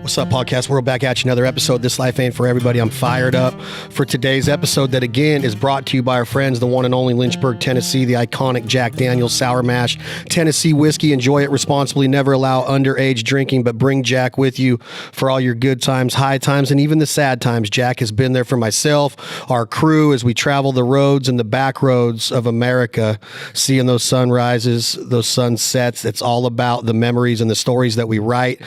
What's up, podcast world? Back at you, another episode. This life ain't for everybody. I'm fired up for today's episode that, again, is brought to you by our friends, the one and only Lynchburg, Tennessee, the iconic Jack Daniel's Sour Mash Tennessee whiskey. Enjoy it responsibly. Never allow underage drinking, but bring Jack with you for all your good times, high times, and even the sad times. Jack has been there for myself, our crew, as we travel the roads and the back roads of America, seeing those sunrises, those sunsets. It's all about the memories and the stories that we write.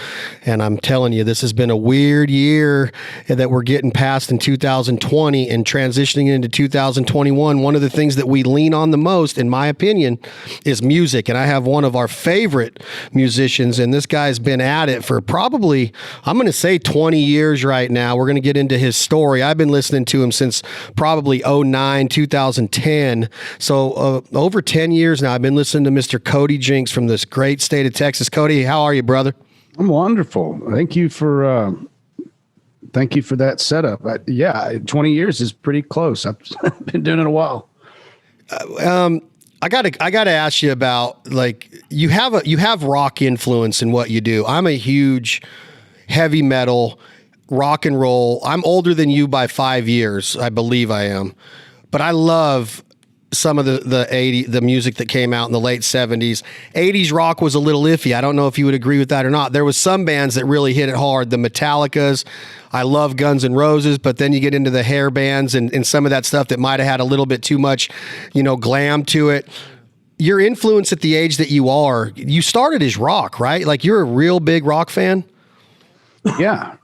And I'm telling you, this has been a weird year that we're getting past in 2020 and transitioning into 2021. One of the things that we lean on the most, in my opinion, is music. And I have one of our favorite musicians, and this guy's been at it for probably, I'm going to say 20 years right now. We're going to get into his story. I've been listening to him since probably 09, 2010. So over 10 years now, I've been listening to Mr. Cody Jinks from this great state of Texas. Cody, how are you, brother? I'm wonderful. Thank you for that setup. 20 years is pretty close. I've been doing it a while. I gotta ask you about, like, you have rock influence in what you do. I'm a huge heavy metal, rock and roll. I'm older than you by 5 years. I believe I am, but I love some of the music that came out in the late 70s. 80s rock was a little iffy. I don't know if you would agree with that or not. There was some bands that really hit it hard. The Metallicas. I love Guns N' Roses, but then you get into the hair bands and some of that stuff that might have had a little bit too much, glam to it. Your influence at the age that you started as rock, right? Like, you're a real big rock fan? Yeah.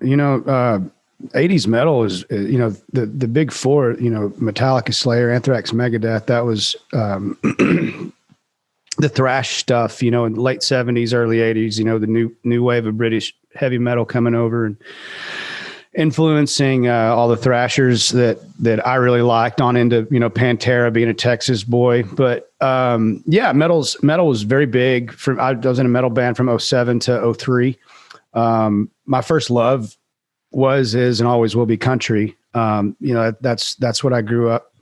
80s metal is, the big four, Metallica, Slayer, Anthrax, Megadeth. That was the thrash stuff, in the late 70s, early 80s, the new wave of British heavy metal coming over and influencing all the thrashers that I really liked on into, Pantera, being a Texas boy. But metal was very big. I was in a metal band from 07 to 03. My first love is and always will be country. That's what I grew up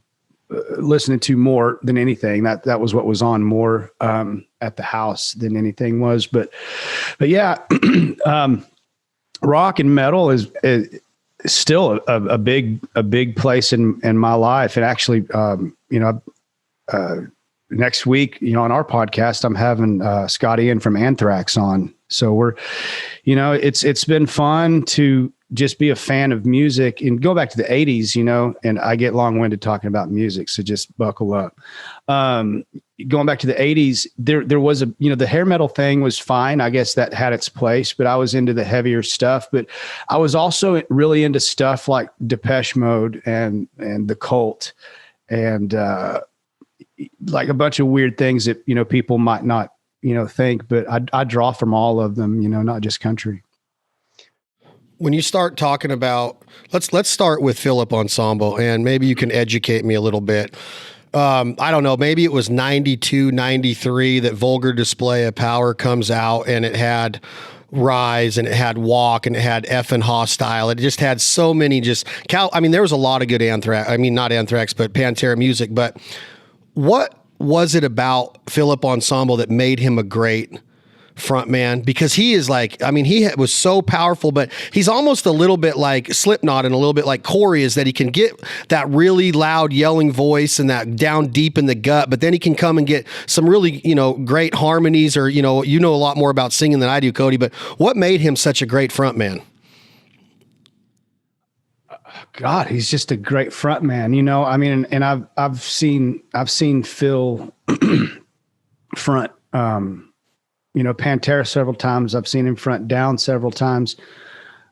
listening to more than anything. That was what was on more at the house than anything was. But yeah, rock and metal is still a big place in my life. And actually, next week, on our podcast, I'm having Scott Ian from Anthrax on. So we're, it's been fun to just be a fan of music and go back to the 80s, and I get long-winded talking about music, so just buckle up. Going back to the 80s, there was the hair metal thing was fine. I guess that had its place, but I was into the heavier stuff. But I was also really into stuff like Depeche Mode and the Cult and like a bunch of weird things that, people might not, think, but I draw from all of them, not just country. When you start talking about, let's start with Philip Ensemble, and maybe you can educate me a little bit. I don't know, maybe it was 92, 93 that Vulgar Display of Power comes out, and it had Rise, and it had Walk, and it had Effin' Hostile. It just had so many there was a lot of good not Anthrax, but Pantera music. But what was it about Philip Ensemble that made him a great frontman? Because he is he was so powerful, but he's almost a little bit like Slipknot and a little bit like Corey, is that he can get that really loud yelling voice and that down deep in the gut, but then he can come and get some really, great harmonies, or, a lot more about singing than I do, Cody, but what made him such a great frontman? God, he's just a great frontman, and I've seen Phil front, Pantera several times. I've seen him front down several times,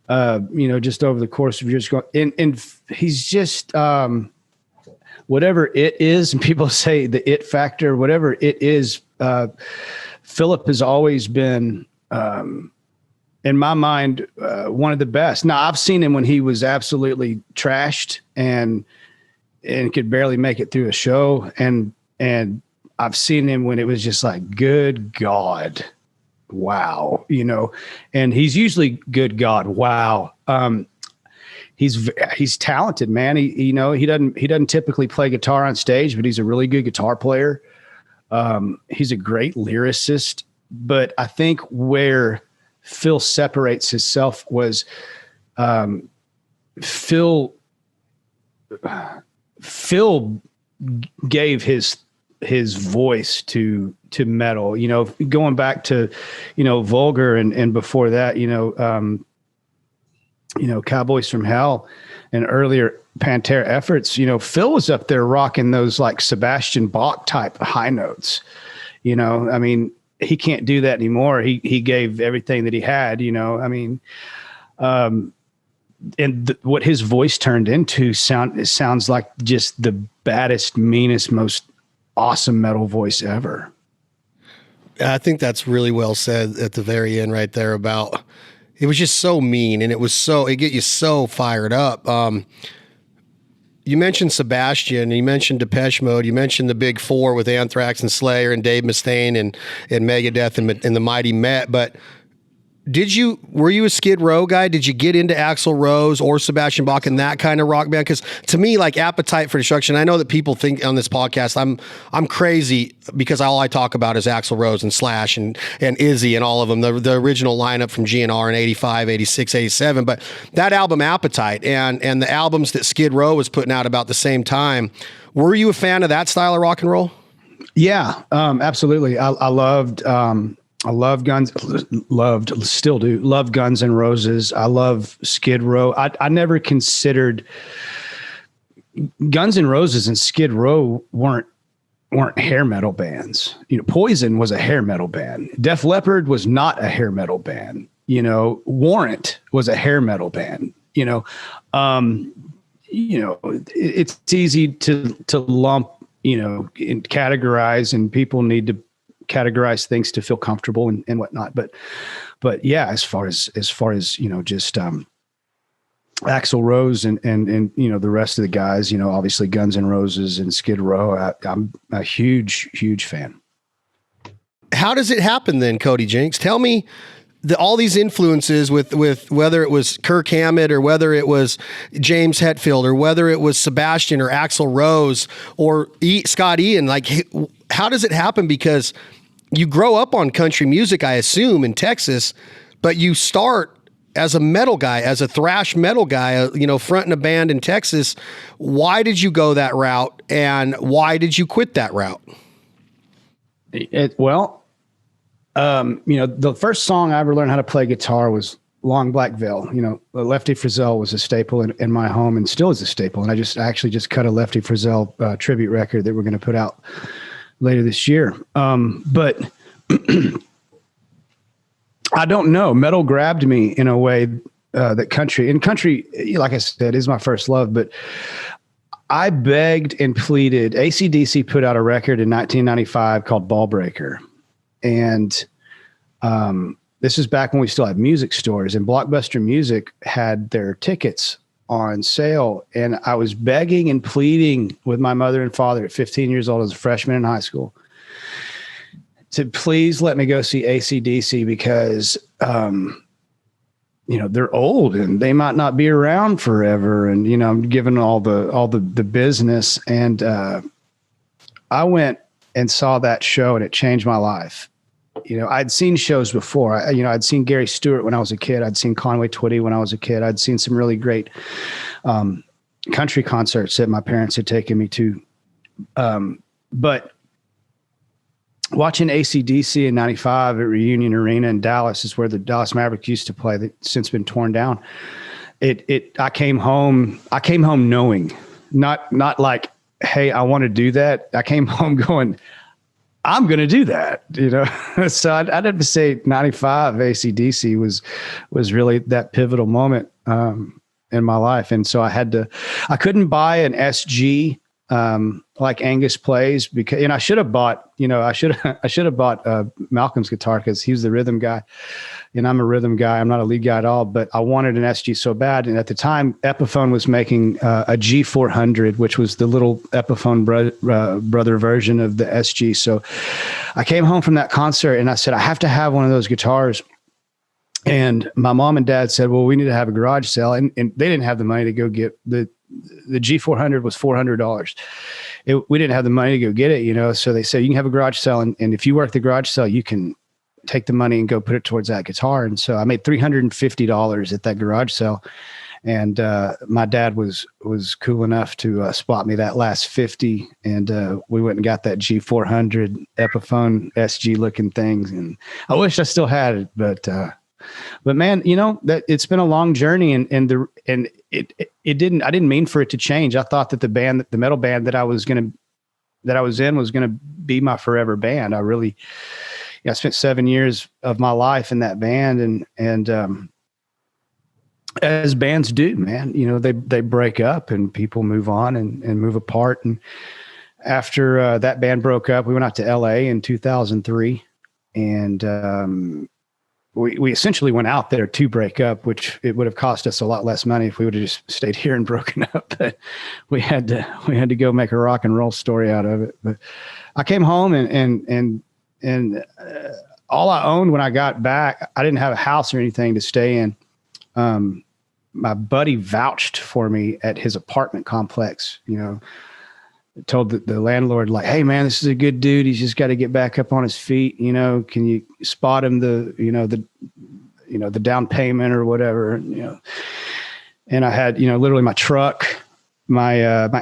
just over the course of years. And he's just, whatever it is, and people say the it factor, whatever it is, Philip has always been, in my mind, one of the best. Now, I've seen him when he was absolutely trashed and could barely make it through a show. And I've seen him when it was just like, good God, wow, and he's usually good God, wow. He's talented, man. He doesn't typically play guitar on stage, but he's a really good guitar player. He's a great lyricist, but I think where Phil separates himself was Phil gave his voice to metal, going back to, Vulgar and before that, Cowboys from Hell and earlier Pantera efforts, Phil was up there rocking those like Sebastian Bach type high notes, I mean, he can't do that anymore. He gave everything that he had, what his voice turned into sounds like just the baddest, meanest, most awesome metal voice ever. I think that's really well said at the very end right there about, it was just so mean, and it get you so fired up. You mentioned Sebastian, you mentioned Depeche Mode, you mentioned the Big Four with Anthrax and Slayer and Dave Mustaine and Megadeth and the Mighty Met, but were you a Skid Row guy? Did you get into Axl Rose or Sebastian Bach and that kind of rock band? Because to me, like Appetite for Destruction, I know that people think on this podcast I'm crazy because all I talk about is Axl Rose and Slash and Izzy and all of them, the original lineup from GNR in 85, 86, 87. But that album Appetite and the albums that Skid Row was putting out about the same time, were you a fan of that style of rock and roll? Yeah, absolutely. I loved still do love Guns N' Roses. I love Skid Row. I never considered Guns N' Roses and Skid Row weren't hair metal bands. Poison was a hair metal band. Def Leppard was not a hair metal band. Warrant was a hair metal band. It's easy to lump, and categorize, and people need to categorize things to feel comfortable and whatnot. But yeah, as far as just Axl Rose and the rest of the guys, obviously Guns N' Roses and Skid Row, I'm a huge fan. How does it happen then, Cody Jinks? Tell me all these influences with whether it was Kirk Hammett or whether it was James Hetfield or whether it was Sebastian or Axl Rose or Scott Ian, like how does it happen? Because you grow up on country music, I assume, in Texas, but you start as a metal guy, as a thrash metal guy, fronting a band in Texas. Why did you go that route, and why did you quit that route? The first song I ever learned how to play guitar was Long Black Veil. Lefty Frizzell was a staple in my home and still is a staple. And I actually just cut a Lefty Frizzell tribute record that we're going to put out later this year. But I don't know. Metal grabbed me in a way that country, like I said, is my first love. But I begged and pleaded. AC/DC put out a record in 1995 called Ball Breaker. And this is back when we still had music stores, and Blockbuster Music had their tickets on sale. And I was begging and pleading with my mother and father at 15 years old as a freshman in high school to please let me go see AC/DC because, they're old and they might not be around forever. And, I'm given all the business. And I went and saw that show, and it changed my life. I'd seen shows before. I'd seen Gary Stewart when I was a kid. I'd seen Conway Twitty when I was a kid. I'd seen some really great country concerts that my parents had taken me to. But watching AC/DC in 95 at Reunion Arena in Dallas is where the Dallas Mavericks used to play, that's since been torn down. I came home knowing, not like, hey, I want to do that. I came home going, I'm going to do that, So I'd have to say 95 AC/DC was really that pivotal moment in my life. And so I couldn't buy an SG like Angus plays because, and I should have bought, Malcolm's guitar because he was the rhythm guy and I'm a rhythm guy. I'm not a lead guy at all, but I wanted an SG so bad. And at the time Epiphone was making a G400, which was the little Epiphone brother version of the SG. So I came home from that concert and I said, I have to have one of those guitars. And my mom and dad said, well, we need to have a garage sale. And they didn't have the money to go get the G400 was $400. We didn't have the money to go get it, So they said, you can have a garage sale. And if you work the garage sale, you can take the money and go put it towards that guitar. And so I made $350 at that garage sale. And my dad was cool enough to spot me that last 50. And we went and got that G400 Epiphone SG looking things. And I wish I still had it, but man, you know, that it's been a long journey, and it didn't, I didn't mean for it to change. I thought that the metal band that I was in was going to be my forever band. I really, I spent 7 years of my life in that band, and as bands do, man, you know, they break up and people move on and move apart. And after that band broke up, we went out to LA in 2003, and we essentially went out there to break up, which it would have cost us a lot less money if we would have just stayed here and broken up. But we had to go make a rock and roll story out of it. But I came home and all I owned when I got back, I didn't have a house or anything to stay in. My buddy vouched for me at his apartment complex, you know, told the landlord, like, hey man, this is a good dude. He's just got to get back up on his feet. You know, can you spot him the down payment or whatever? And I had, literally my truck, my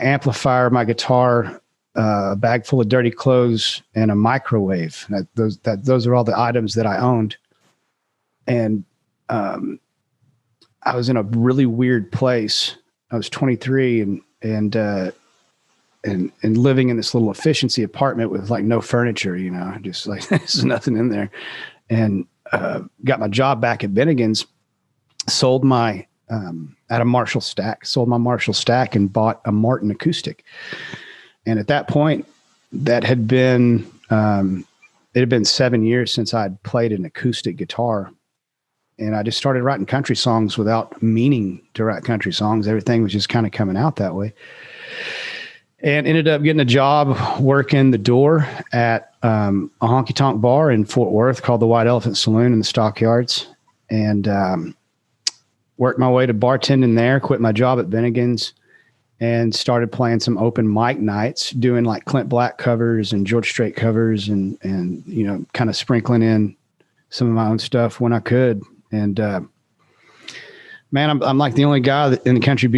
amplifier, my guitar, a bag full of dirty clothes, and a microwave. Those are all the items that I owned. And, I was in a really weird place. I was 23 and living in this little efficiency apartment with like no furniture, just like there's nothing in there. And got my job back at Bennigan's, sold my at a Marshall stack, sold my Marshall stack and bought a Martin acoustic. And at that point, that had been it had been 7 years since I'd played an acoustic guitar. And I just started writing country songs without meaning to write country songs. Everything was just kind of coming out that way. And ended up getting a job working the door at a honky tonk bar in Fort Worth called the White Elephant Saloon in the Stockyards. And worked my way to bartending there, quit my job at Bennigan's, and started playing some open mic nights, doing like Clint Black covers and George Strait covers and kind of sprinkling in some of my own stuff when I could. And man, I'm like the only guy in the country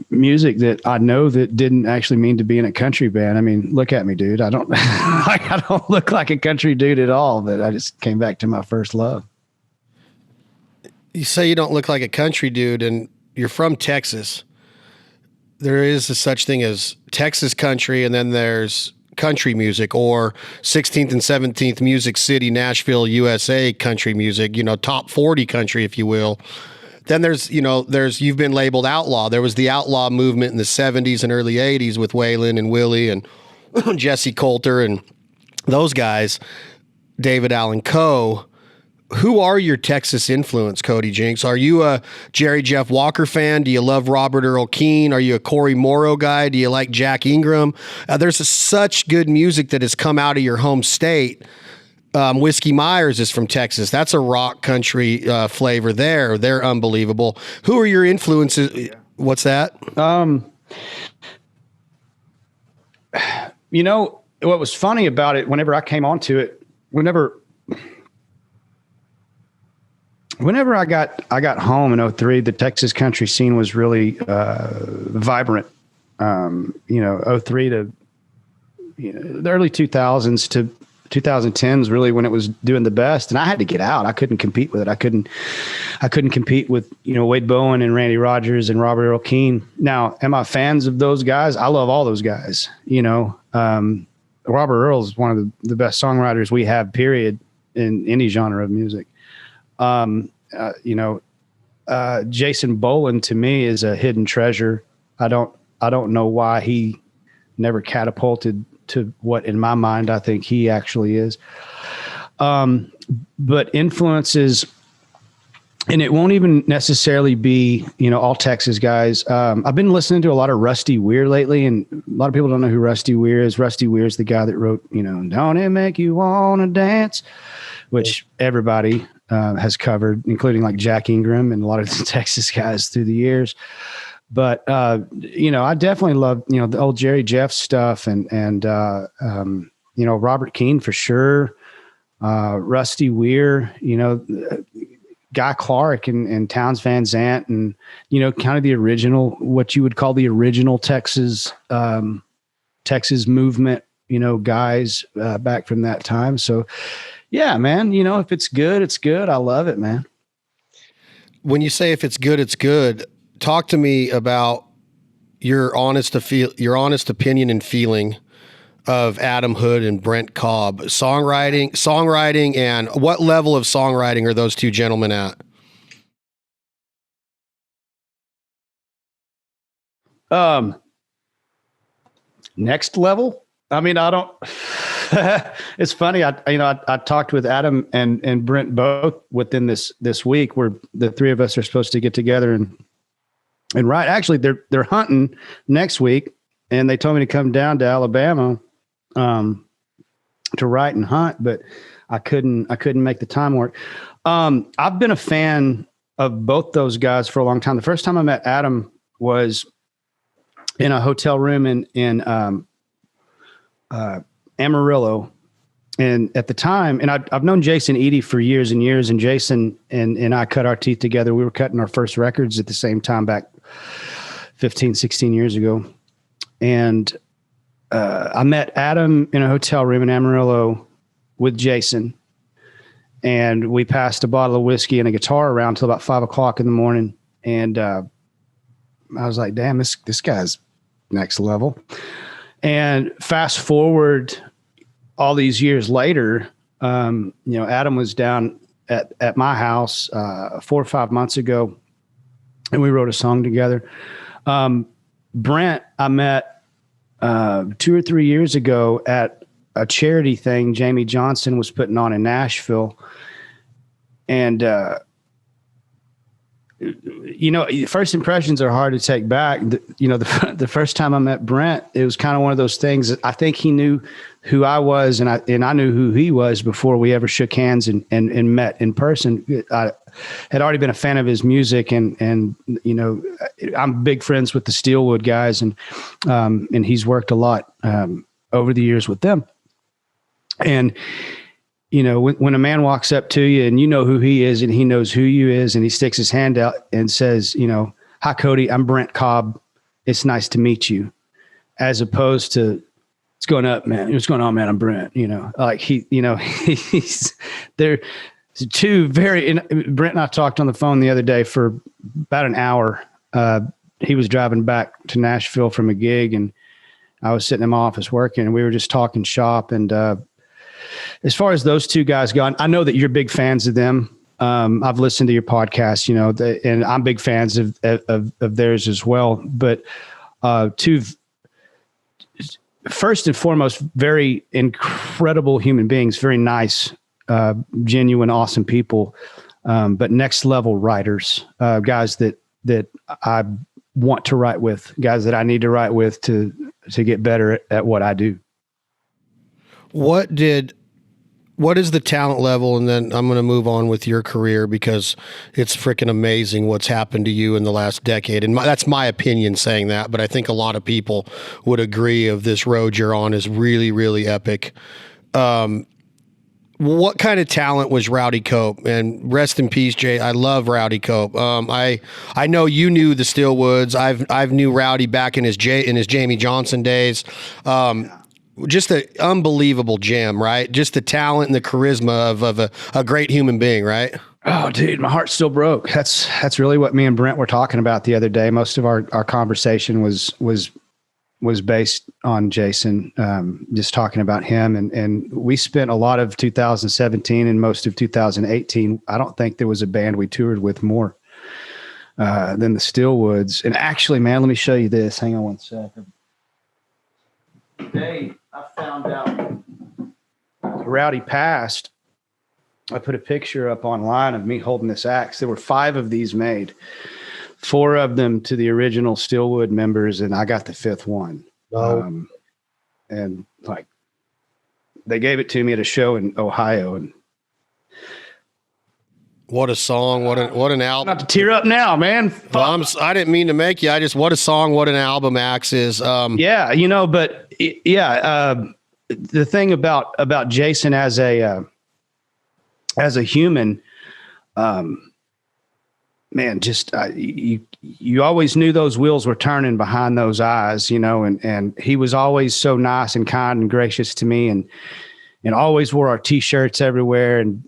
music that I know that didn't actually mean to be in a country band. I mean, look at me, dude. I don't I don't look like a country dude at all, but I just came back to my first love. You say you don't look like a country dude, and you're from Texas. There is a such thing as Texas country, and then there's country music, or 16th and 17th Music City, Nashville, USA country music, top 40 country, if you will. Then there's you've been labeled outlaw. There was the outlaw movement in the 70s and early 80s with Waylon and Willie and Jesse Coulter and those guys, David Allan Coe. Who are your Texas influence, Cody Jinks? Are you a Jerry Jeff Walker fan? Do you love Robert Earl Keen? Are you a Corey Morrow guy? Do you like Jack Ingram? There's such good music that has come out of your home state. Whiskey Myers is from Texas. That's a rock country flavor there. They're unbelievable. Who are your influences? What's that? What was funny about it, whenever I came onto it, whenever I got home in 2003, the Texas country scene was really vibrant. 2003 to the early 2000s to 2010s, really when it was doing the best. And I had to get out. I couldn't compete with it. I couldn't compete with Wade Bowen and Randy Rogers and Robert Earl Keen. Now, am I fans of those guys? I love all those guys. Robert Earl is one of the best songwriters we have, period, in any genre of music. Jason Boland to me is a hidden treasure. I don't know why he never catapulted to what in my mind I think he actually is. But influences, and it won't even necessarily be, all Texas guys. I've been listening to a lot of Rusty Weir lately, and a lot of people don't know who Rusty Weir is. Rusty Weir is the guy that wrote, Don't It Make You Wanna Dance, which everybody has covered, including like Jack Ingram and a lot of the Texas guys through the years. But, I definitely love, the old Jerry Jeff stuff and Robert Keen for sure. Rusty Weir, Guy Clark and Towns Van Zandt, and kind of the original, what you would call the original Texas movement, guys back from that time. So yeah, man, if it's good, it's good. I love it, man. When you say if it's good, it's good, talk to me about your honest opinion and feeling of Adam Hood and Brent Cobb, songwriting, and what level of songwriting are those two gentlemen at? Next level. I mean, I don't, it's funny. I talked with Adam and Brent both within this week, where the three of us are supposed to get together and write. Actually, they're hunting next week, and they told me to come down to Alabama to write and hunt, but I couldn't make the time work. I've been a fan of both those guys for a long time. The first time I met Adam was in a hotel room in Amarillo. And at the time, and I've known Jason Eady for years and years, and Jason and I cut our teeth together. We were cutting our first records at the same time back 15, 16 years ago. And I met Adam in a hotel room in Amarillo with Jason, and we passed a bottle of whiskey and a guitar around till about 5 o'clock in the morning. And I was like, damn, this guy's next level. And fast forward all these years later, Adam was down at my house 4 or 5 months ago, and we wrote a song together. Brent, I met 2 or 3 years ago at a charity thing Jamie Johnson was putting on in Nashville. And, first impressions are hard to take back. The first time I met Brent, it was kind of one of those things that I think he knew who I was, and I knew who he was before we ever shook hands and met in person. I had already been a fan of his music, and I'm big friends with the Steelwood guys, and he's worked a lot over the years with them. And when a man walks up to you and you know who he is and he knows who you is, and he sticks his hand out and says, hi, Cody, I'm Brent Cobb. It's nice to meet you. As opposed to, what's going up, man? What's going on, man? I'm Brent, he's there. Two Brent and I talked on the phone the other day for about an hour. He was driving back to Nashville from a gig, and I was sitting in my office working, and we were just talking shop. And, as far as those two guys go, I know that you're big fans of them. I've listened to your podcast, and I'm big fans of theirs as well. But two, first and foremost, very incredible human beings, very nice, genuine, awesome people, but next level writers, guys that I want to write with, guys that I need to write with to get better at what I do. What is the talent level? And then I'm going to move on with your career, because it's freaking amazing what's happened to you in the last decade. And that's my opinion saying that, but I think a lot of people would agree of this road you're on is really, really epic. What kind of talent was Rowdy Cope? And rest in peace, Jay. I love Rowdy Cope. I know you knew the Steelwoods. I've knew Rowdy back in his Jamie Johnson days. Just an unbelievable gem, right? Just the talent and the charisma of a great human being, right? Oh, dude, my heart still broke. That's really what me and Brent were talking about the other day. Most of our conversation was based on Jason, just talking about him. And we spent a lot of 2017 and most of 2018. I don't think there was a band we toured with more than the Steelwoods. And actually, man, let me show you this. Hang on one second. Today, I found out Rowdy passed. I put a picture up online of me holding this axe. There were 5 of these made, 4 of them to the original Steelwood members, and I got the 5th one. Oh. And like, they gave it to me at a show in Ohio. And what a song! What an album! Not to tear up now, man. Well, I didn't mean to make you. What a song! What an album! Axe is. Yeah, the thing about Jason as a as a human, man, just you always knew those wheels were turning behind those eyes, and he was always so nice and kind and gracious to me, and always wore our T-shirts everywhere, and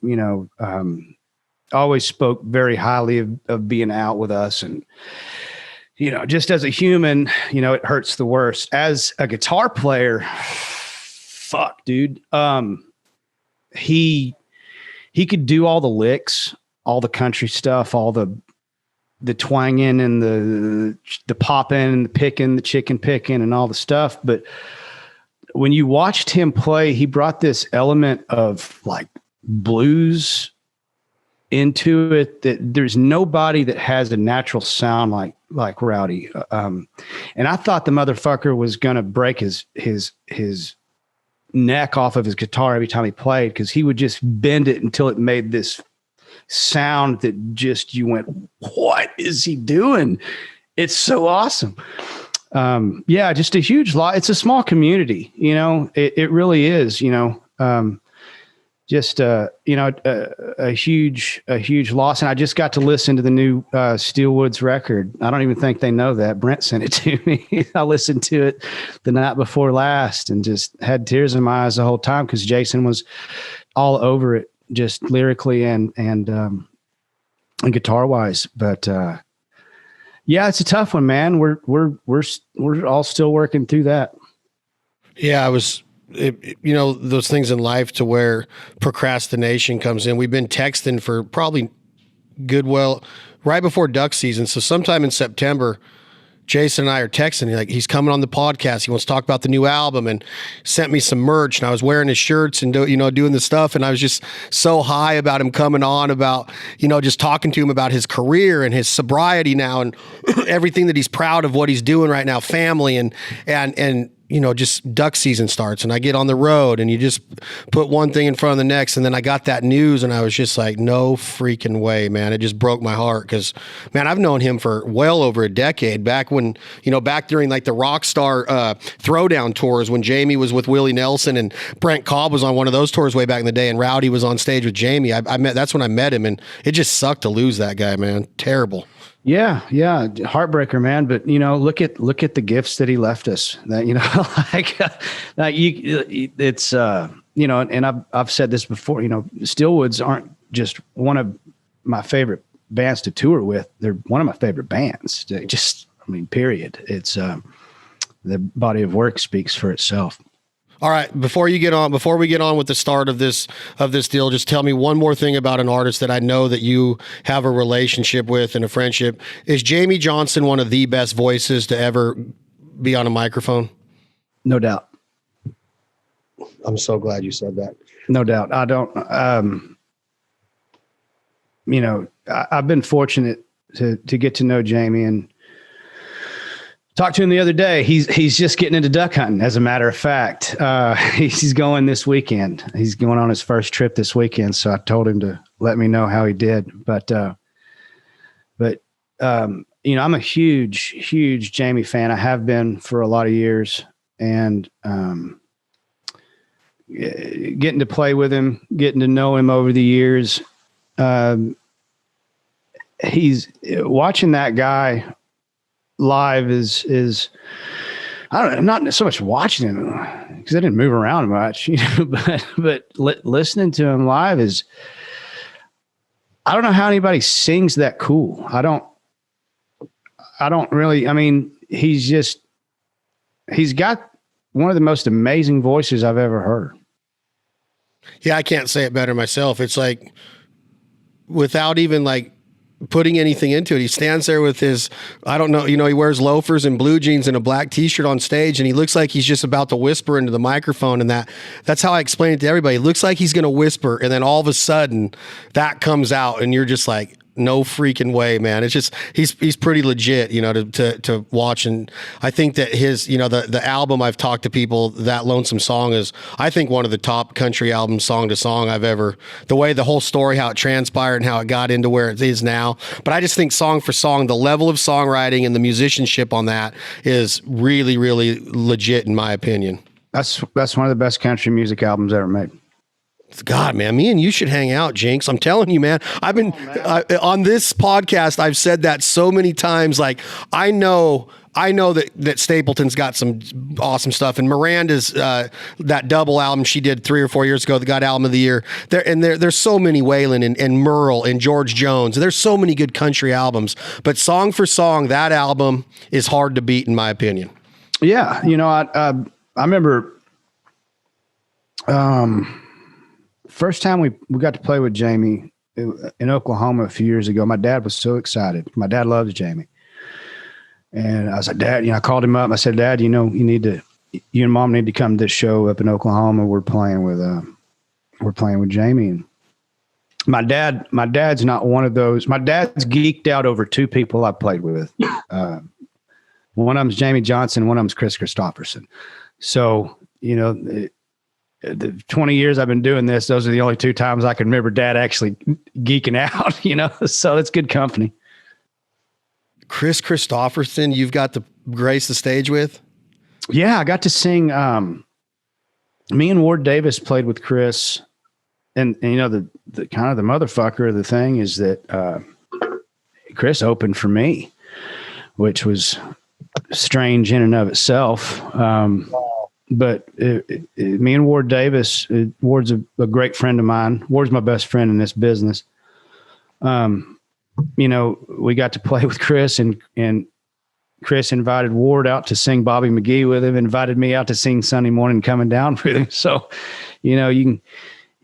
always spoke very highly of being out with us. And just as a human, it hurts the worst. As a guitar player, fuck, dude. He could do all the licks, all the country stuff, all the twanging and the popping and the picking, the chicken picking and all the stuff. But when you watched him play, he brought this element of like blues into it that there's nobody that has a natural sound like Rowdy. And I thought the motherfucker was going to break his neck off of his guitar every time he played, because he would just bend it until it made this sound that just, you went, what is he doing? It's so awesome. Yeah, just a huge lot. It's a small community, it really is, just a huge loss. And I just got to listen to the new Steelwoods record. I don't even think they know that. Brent sent it to me. I listened to it the night before last and just had tears in my eyes the whole time, because Jason was all over it, just lyrically and guitar wise. But yeah, it's a tough one, man. We're all still working through that. Yeah, those things in life to where procrastination comes in. We've been texting for probably right before duck season. So sometime in September, Jason and I are texting. He's coming on the podcast. He wants to talk about the new album, and sent me some merch. And I was wearing his shirts and doing the stuff. And I was just so high about him coming on, about just talking to him about his career and his sobriety now, and everything that he's proud of what he's doing right now, family and just duck season starts, and I get on the road, and you just put one thing in front of the next. And then I got that news, and I was just like, no freaking way, man. It just broke my heart, because, man, I've known him for well over a decade, back when, back during like the Rockstar Throwdown tours, when Jamie was with Willie Nelson and Brent Cobb was on one of those tours way back in the day, and Rowdy was on stage with Jamie. That's when I met him, and it just sucked to lose that guy, man. Terrible. Yeah. Heartbreaker, man. But look at the gifts that he left us. That it's and I've said this before. Stillwoods aren't just one of my favorite bands to tour with. They're one of my favorite bands. Period. It's the body of work speaks for itself. All right, before we get on with the start of this deal, just tell me one more thing about an artist that I know that you have a relationship with and a friendship. Is Jamie Johnson one of the best voices to ever be on a microphone? No doubt. I'm so glad you said that. No doubt. I don't, I've been fortunate to get to know Jamie and talked to him the other day. He's just getting into duck hunting, as a matter of fact. He's going this weekend. He's going on his first trip this weekend. So I told him to let me know how he did. But I'm a huge Jamie fan. I have been for a lot of years, and getting to play with him, getting to know him over the years. He's watching that guy live is I don't know, not so much watching him, because I didn't move around much, but listening to him live is, I don't know how anybody sings that cool. I don't really, he's got one of the most amazing voices I've ever heard. Yeah, I can't say it better myself. It's like, without even like putting anything into it, he stands there with his, I don't know, he wears loafers and blue jeans and a black t-shirt on stage, and he looks like he's just about to whisper into the microphone. And that's how I explain it to everybody. It looks like he's going to whisper, and then all of a sudden that comes out, and you're just like, no freaking way, man. It's just, he's pretty legit, to watch. And I think that his, the album, I've talked to people, That Lonesome Song, is, I think, one of the top country albums, song to song, I've ever, the way the whole story, how it transpired and how it got into where it is now. But I just think song for song, the level of songwriting and the musicianship on that is really, really legit, in my opinion. That's one of the best country music albums ever made. God, man, me and you should hang out, Jinx. I'm telling you, man. I've been on this podcast. I've said that so many times. Like, I know that Stapleton's got some awesome stuff, and Miranda's that double album she did 3 or 4 years ago that got album of the year. There's so many, Waylon and Merle and George Jones. There's so many good country albums, but song for song, that album is hard to beat in my opinion. Yeah, I remember first time we got to play with Jamie in Oklahoma a few years ago. My dad was so excited. My dad loves Jamie. And I was like, Dad, I called him up. I said, Dad, you and Mom need to come to this show up in Oklahoma. We're playing with Jamie. And my dad's not one of those. My dad's geeked out over 2 people I played with. One of them's Jamie Johnson. One of them's Chris Christopherson. So, the 20 years I've been doing this, those are the only 2 times I can remember Dad actually geeking out, so it's good company. Chris Christopherson, you've got to grace the stage with? Yeah, I got to sing. Me and Ward Davis played with Chris, and the kind of the motherfucker of the thing is that Chris opened for me, which was strange in and of itself. But me and Ward Davis, Ward's a great friend of mine. Ward's my best friend in this business. We got to play with Chris, and Chris invited Ward out to sing Bobby McGee with him, invited me out to sing Sunday Morning Coming Down with him. So, you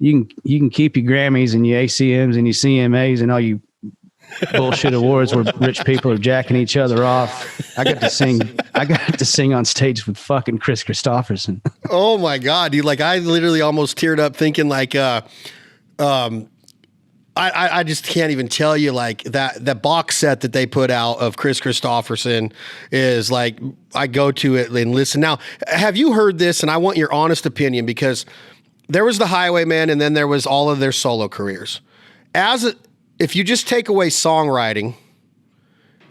can keep your Grammys and your ACMs and your CMAs and all you bullshit awards where rich people are jacking each other off. I got to sing on stage with fucking Chris Christopherson. Oh my God, dude. Like, I literally almost teared up thinking like, I just can't even tell you, like, that box set that they put out of Chris Christopherson is like, I go to it and listen. Now, have you heard this? And I want your honest opinion, because there was the Highwaymen and then there was all of their solo careers. If you just take away songwriting,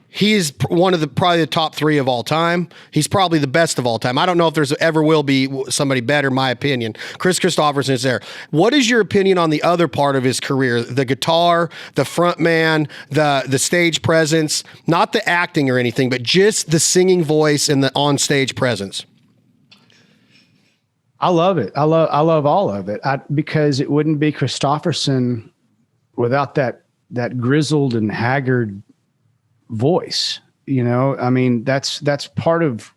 he's one of probably the top 3 of all time. He's probably the best of all time. I don't know if there's ever will be somebody better, in my opinion. Chris Christopherson is there. What is your opinion on the other part of his career? The guitar, the front man, the stage presence, not the acting or anything, but just the singing voice and the on-stage presence. I love it. I love all of it. Because it wouldn't be Christopherson without that grizzled and haggard voice. That's part of,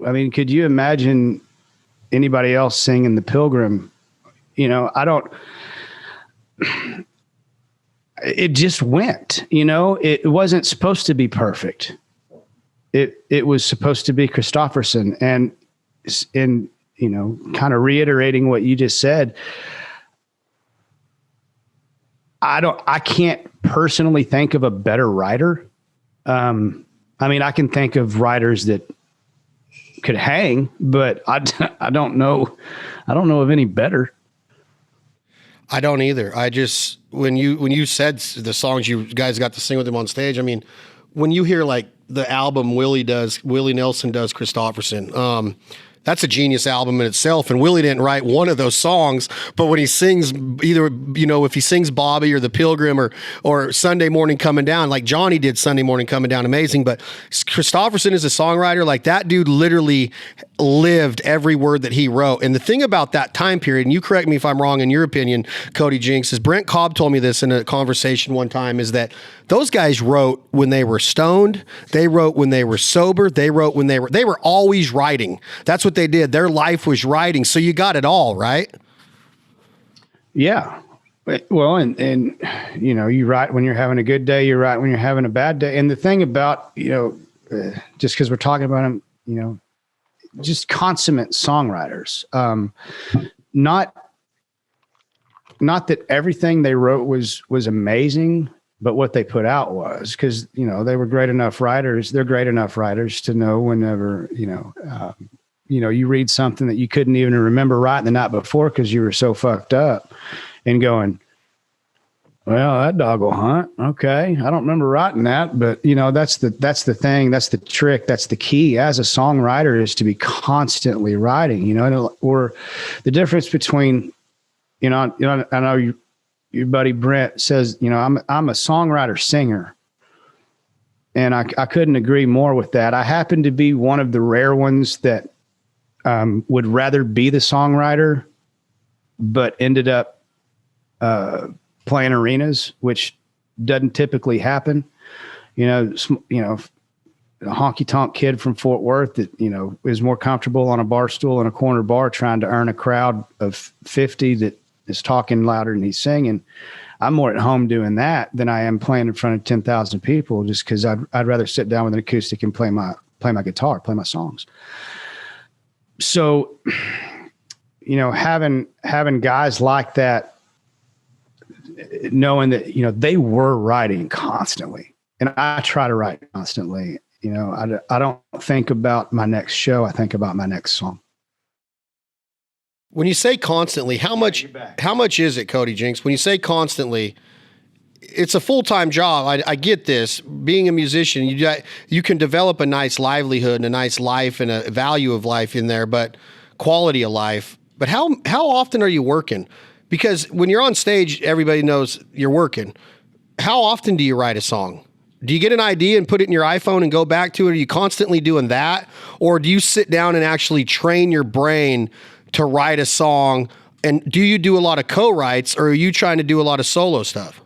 could you imagine anybody else singing The Pilgrim? It just went, it wasn't supposed to be perfect. It was supposed to be Christopherson, and kind of reiterating what you just said, I can't personally think of a better writer. I can think of writers that could hang, but I don't know of any better. I don't either. I just, when you said the songs you guys got to sing with him on stage, when you hear like the album Willie Nelson does Christopherson, that's a genius album in itself. And Willie didn't write one of those songs, but when he sings either, if he sings Bobby or The Pilgrim or Sunday Morning Coming Down, like Johnny did Sunday Morning Coming Down, amazing. But Christopherson is a songwriter. Like, that dude literally lived every word that he wrote. And the thing about that time period, and you correct me if I'm wrong in your opinion, Cody Jinks, is Brent Cobb told me this in a conversation one time, is that those guys wrote when they were stoned. They wrote when they were sober. They wrote when they were always writing. That's what they did. Their life was writing. So you got it all, right? Yeah. Well, and you write when you're having a good day, you write when you're having a bad day. And the thing about, just because we're talking about them, just consummate songwriters, not that everything they wrote was amazing, but what they put out was, because, they were great enough writers. They're great enough writers to know whenever, you read something that you couldn't even remember writing the night before because you were so fucked up, and going, well, that dog will hunt. Okay. I don't remember writing that, but that's the thing. That's the trick. That's the key as a songwriter, is to be constantly writing, or the difference between, I know your buddy Brent says, I'm a songwriter singer. And I couldn't agree more with that. I happen to be one of the rare ones that would rather be the songwriter, but ended up playing arenas, which doesn't typically happen. A honky tonk kid from Fort Worth that, is more comfortable on a bar stool in a corner bar trying to earn a crowd of 50 that is talking louder than he's singing. I'm more at home doing that than I am playing in front of 10,000 people, just because I'd rather sit down with an acoustic and play my guitar, play my songs. So, having guys like that, knowing that, they were writing constantly, and I try to write constantly. I don't think about my next show. I think about my next song. When you say constantly, how much is it, Cody Jinks? When you say constantly, it's a full-time job. I get this. Being a musician, you can develop a nice livelihood and a nice life and a value of life in there, but quality of life. But how often are you working? Because when you're on stage, everybody knows you're working. How often do you write a song? Do you get an idea and put it in your iPhone and go back to it? Are you constantly doing that? Or do you sit down and actually train your brain to write a song? And do you do a lot of co-writes, or are you trying to do a lot of solo stuff?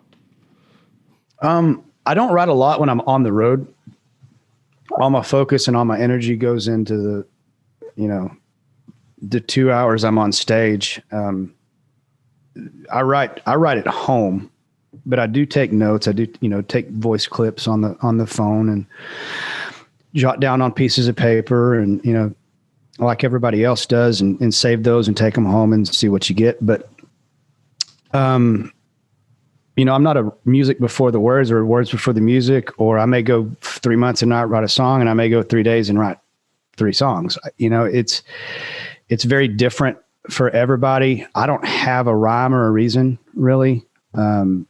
I don't write a lot when I'm on the road. All my focus and all my energy goes into the 2 hours I'm on stage. I write at home, but I do take notes. I do, take voice clips on the phone and jot down on pieces of paper and, like everybody else does, and save those and take them home and see what you get. But, I'm not a music before the words or words before the music, or I may go 3 months and not write a song, and I may go 3 days and write 3 songs. It's very different for everybody. I don't have a rhyme or a reason, really. I'm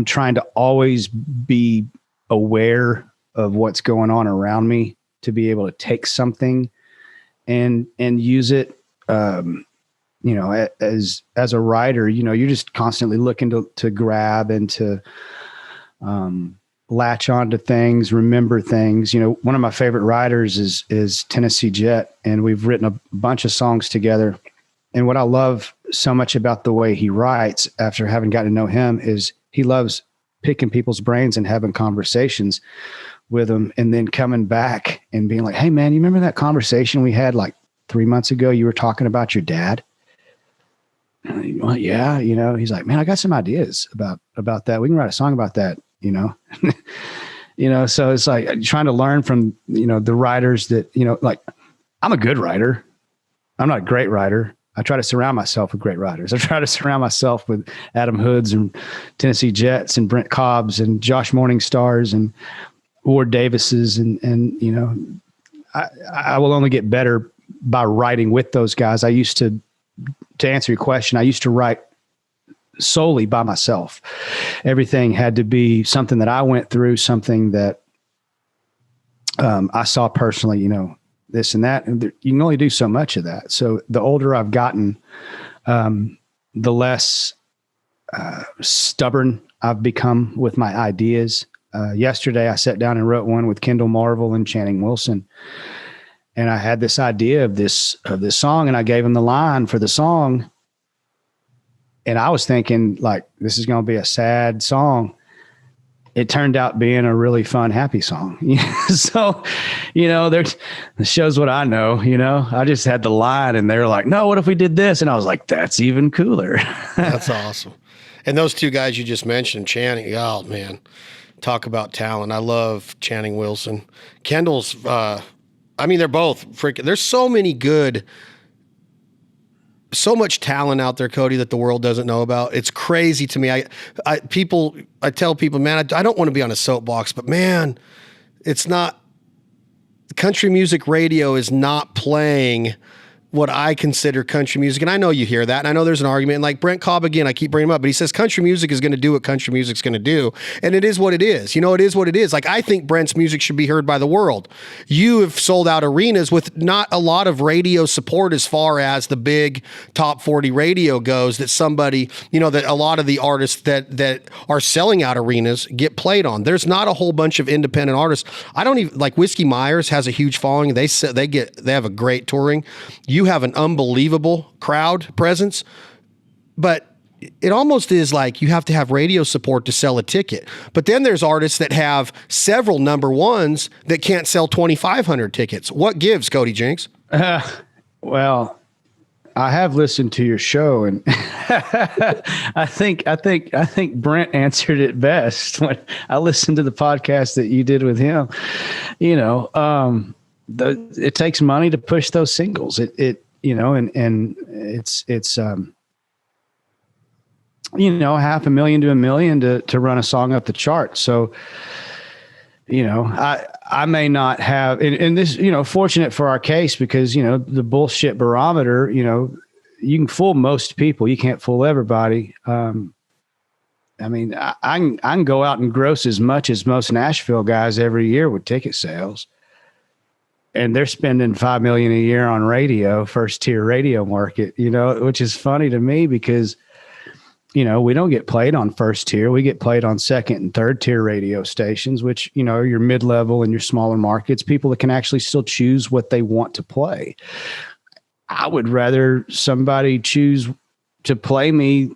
trying to always be aware of what's going on around me to be able to take something and use it. As a writer, you're just constantly looking to grab and to latch onto things, remember things. One of my favorite writers is Tennessee Jet, and we've written a bunch of songs together. And what I love so much about the way he writes, after having gotten to know him, is he loves picking people's brains and having conversations with them, and then coming back and being like, "Hey man, you remember that conversation we had like 3 months ago? You were talking about your dad." Well, yeah, he's like, "Man, I got some ideas about that. We can write a song about that." So it's like trying to learn from, the writers that, like, I'm a good writer. I'm not a great writer. I try to surround myself with great writers. I try to surround myself with Adam Hoods and Tennessee Jets and Brent Cobbs and Josh Morningstars and Ward Davises. And I will only get better by writing with those guys. I used to answer your question, I used to write solely by myself. Everything had to be something that I went through, something that I saw personally, this and that. And you can only do so much of that. So the older I've gotten, the less stubborn I've become with my ideas. Yesterday, I sat down and wrote one with Kendall Marvel and Channing Wilson. And I had this idea of this song, and I gave him the line for the song. And I was thinking, like, this is going to be a sad song. It turned out being a really fun, happy song. So, it shows what I know, I just had the line, and they're like, "No, what if we did this?" And I was like, "That's even cooler." That's awesome. And those two guys you just mentioned, Channing, oh man, talk about talent. I love Channing Wilson. Kendall's, they're both freaking, there's so much talent out there, Cody, that the world doesn't know about. It's crazy to me. I tell people, man, I don't want to be on a soapbox, but man, it's not, country music radio is not playing what I consider country music. And I know you hear that. And I know there's an argument. And like Brent Cobb, again, I keep bringing him up, but he says country music is going to do what country music's going to do. And it is what it is. You know, it is what it is. Like, I think Brent's music should be heard by the world. You have sold out arenas with not a lot of radio support as far as the big top 40 radio goes, that somebody, you know, that a lot of the artists that are selling out arenas get played on. There's not a whole bunch of independent artists. I don't even, like, Whiskey Myers has a huge following. They have a great touring. You have an unbelievable crowd presence, but it almost is like you have to have radio support to sell a ticket. But then there's artists that have several number ones that can't sell 2,500 tickets. What gives, Cody Jinks? Well, I have listened to your show, and I think Brent answered it best when I listened to the podcast that you did with him. You know, it takes money to push those singles. It you know, and it's you know, $500,000 to $1 million to run a song up the chart. So, you know, I may not have, and this, you know, fortunate for our case, because, you know, the bullshit barometer, you know, you can fool most people. You can't fool everybody. I mean, I can go out and gross as much as most Nashville guys every year with ticket sales. And they're spending $5 million a year on radio, first tier radio market, you know, which is funny to me because, you know, we don't get played on first tier. We get played on second and third tier radio stations, which, you know, your mid-level and your smaller markets, people that can actually still choose what they want to play. I would rather somebody choose to play me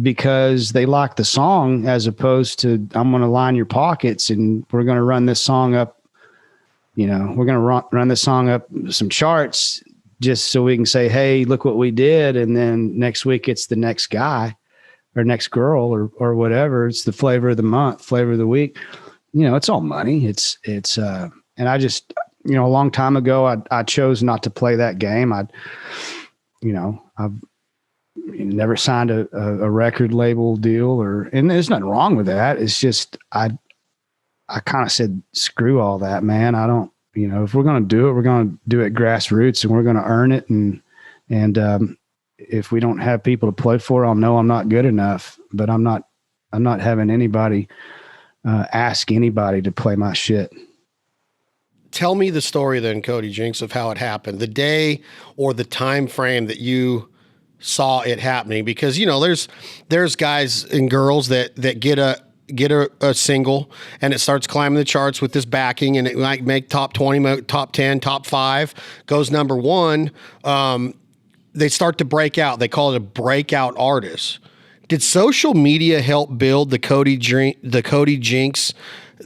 because they like the song, as opposed to, I'm going to line your pockets and we're going to run this song up. You know, we're going to run this song up some charts just so we can say, hey, look what we did. And then next week it's the next guy or next girl or whatever. It's the flavor of the month, flavor of the week. You know, it's all money. And I just, you know, a long time ago, I chose not to play that game. I've never signed a record label deal and there's nothing wrong with that. It's just, I kind of said, screw all that, man. I don't, you know, if we're going to do it, we're going to do it grassroots and we're going to earn it. And if we don't have people to play for, I'll know I'm not good enough, but I'm not having anybody ask anybody to play my shit. Tell me the story then, Cody Jinks, of how it happened, the day or the time frame that you saw it happening, because, you know, there's guys and girls that get a single and it starts climbing the charts with this backing and it might make top 20, top 10, top 5, goes number 1. They start to break out. They call it a breakout artist. Did social media help build the Cody Jinks,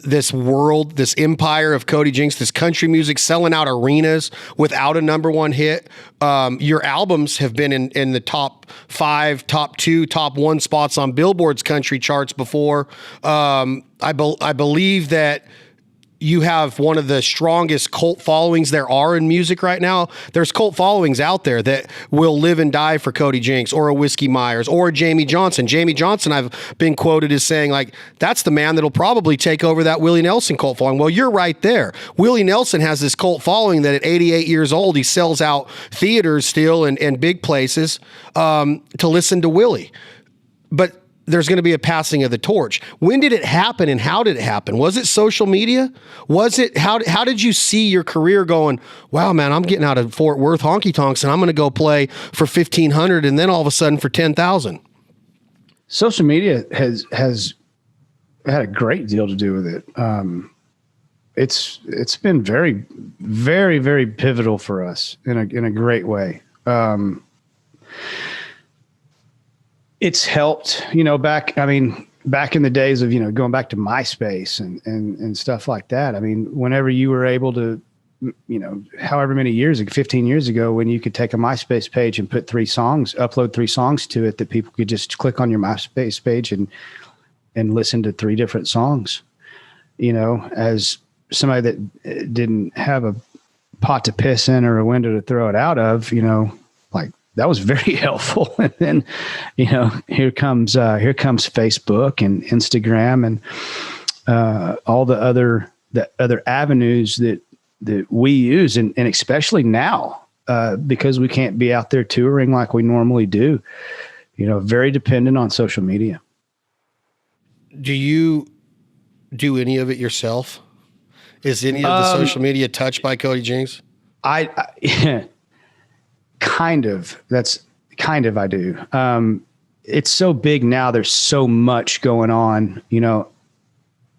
this world, this empire of Cody Jinks, this country music selling out arenas without a number 1 hit? Your albums have been in the top 5, top 2, top 1 spots on Billboard's country charts before. I believe that you have one of the strongest cult followings there are in music right now. There's cult followings out there that will live and die for Cody Jinks or a Whiskey Myers or a Jamie Johnson. Jamie Johnson, I've been quoted as saying, like, that's the man that'll probably take over that Willie Nelson cult following. Well, you're right there. Willie Nelson has this cult following that at 88 years old, he sells out theaters still and big places to listen to Willie. But there's going to be a passing of the torch. When did it happen and how did it happen? Was it social media? Was it, how did you see your career going, wow, man, I'm getting out of Fort Worth honky tonks and I'm going to go play for 1,500 and then all of a sudden for 10,000? Social media has had a great deal to do with it. It's been very, very, very pivotal for us in a great way. It's helped, you know, back in the days of, you know, going back to MySpace and stuff like that. I mean, whenever you were able to, you know, however many years, 15 years ago, when you could take a MySpace page and put upload 3 songs to it, that people could just click on your MySpace page and listen to 3 different songs, you know, as somebody that didn't have a pot to piss in or a window to throw it out of, you know, like, that was very helpful. And then, you know, here comes Facebook and Instagram and all the other avenues that we use. And especially now, because we can't be out there touring like we normally do. Very dependent on social media. Do you do any of it yourself? Is any of the social media touched by Cody Jinks? I kind of. I do. It's so big now. There's so much going on.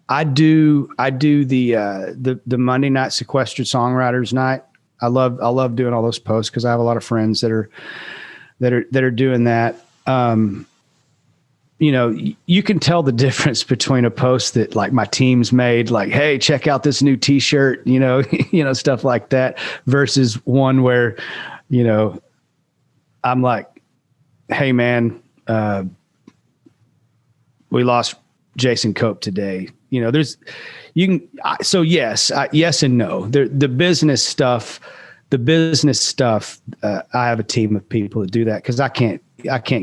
I do the Monday night sequestered songwriters night. I love doing all those posts because I have a lot of friends that are doing that. You can tell the difference between a post that like my team's made, like, hey, check out this new t-shirt, stuff like that, versus one where, I'm like, hey man, we lost Jason Cope today. Yes and no. The business stuff, I have a team of people that do that because I can't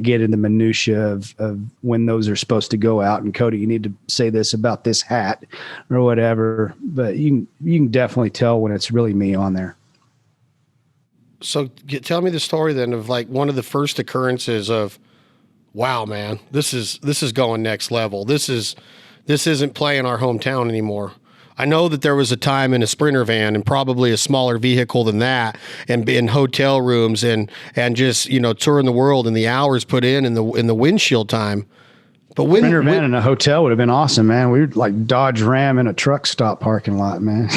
get in the minutia of when those are supposed to go out. And Cody, you need to say this about this hat or whatever. But you can definitely tell when it's really me on there. So tell me the story then of like one of the first occurrences of, wow, man, this is going next level. This isn't playing our hometown anymore. I know that there was a time in a Sprinter van and probably a smaller vehicle than that, and in hotel rooms and just, touring the world and the hours put in the windshield time. But Sprinter van in a hotel would have been awesome, man. We were like Dodge Ram in a truck stop parking lot, man.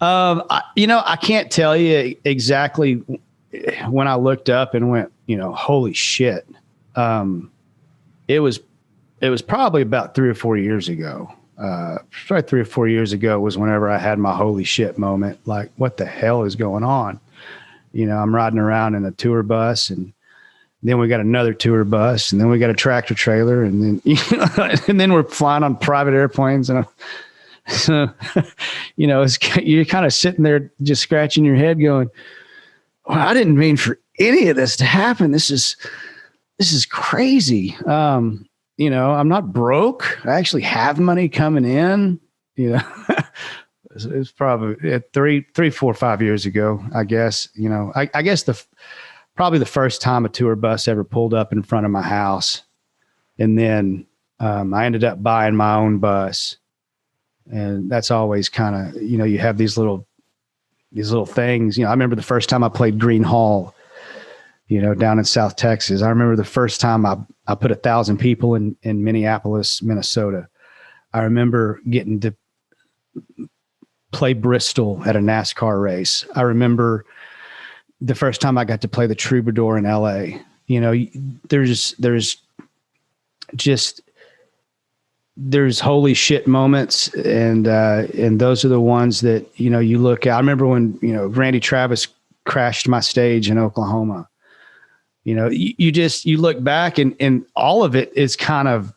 I can't tell you exactly when I looked up and went, holy shit. It was probably about 3 or 4 years ago. Probably 3 or 4 years ago was whenever I had my holy shit moment. Like, what the hell is going on? I'm riding around in a tour bus, and then we got another tour bus, and then we got a tractor trailer, and then, and then we're flying on private airplanes. And so, you're kind of sitting there just scratching your head going, well, I didn't mean for any of this to happen. This is crazy. I'm not broke. I actually have money coming in, It's probably 3, 4, 5 years ago, I guess. I guess probably the first time a tour bus ever pulled up in front of my house. And then I ended up buying my own bus. And that's always kind of, you have these little things. I remember the first time I played Green Hall, down in South Texas. I remember the first time I put 1,000 people in Minneapolis, Minnesota. I remember getting to play Bristol at a NASCAR race. I remember the first time I got to play the Troubadour in LA. There's holy shit moments. And those are the ones that, you look at. I remember when, Randy Travis crashed my stage in Oklahoma. You look back and all of it is kind of,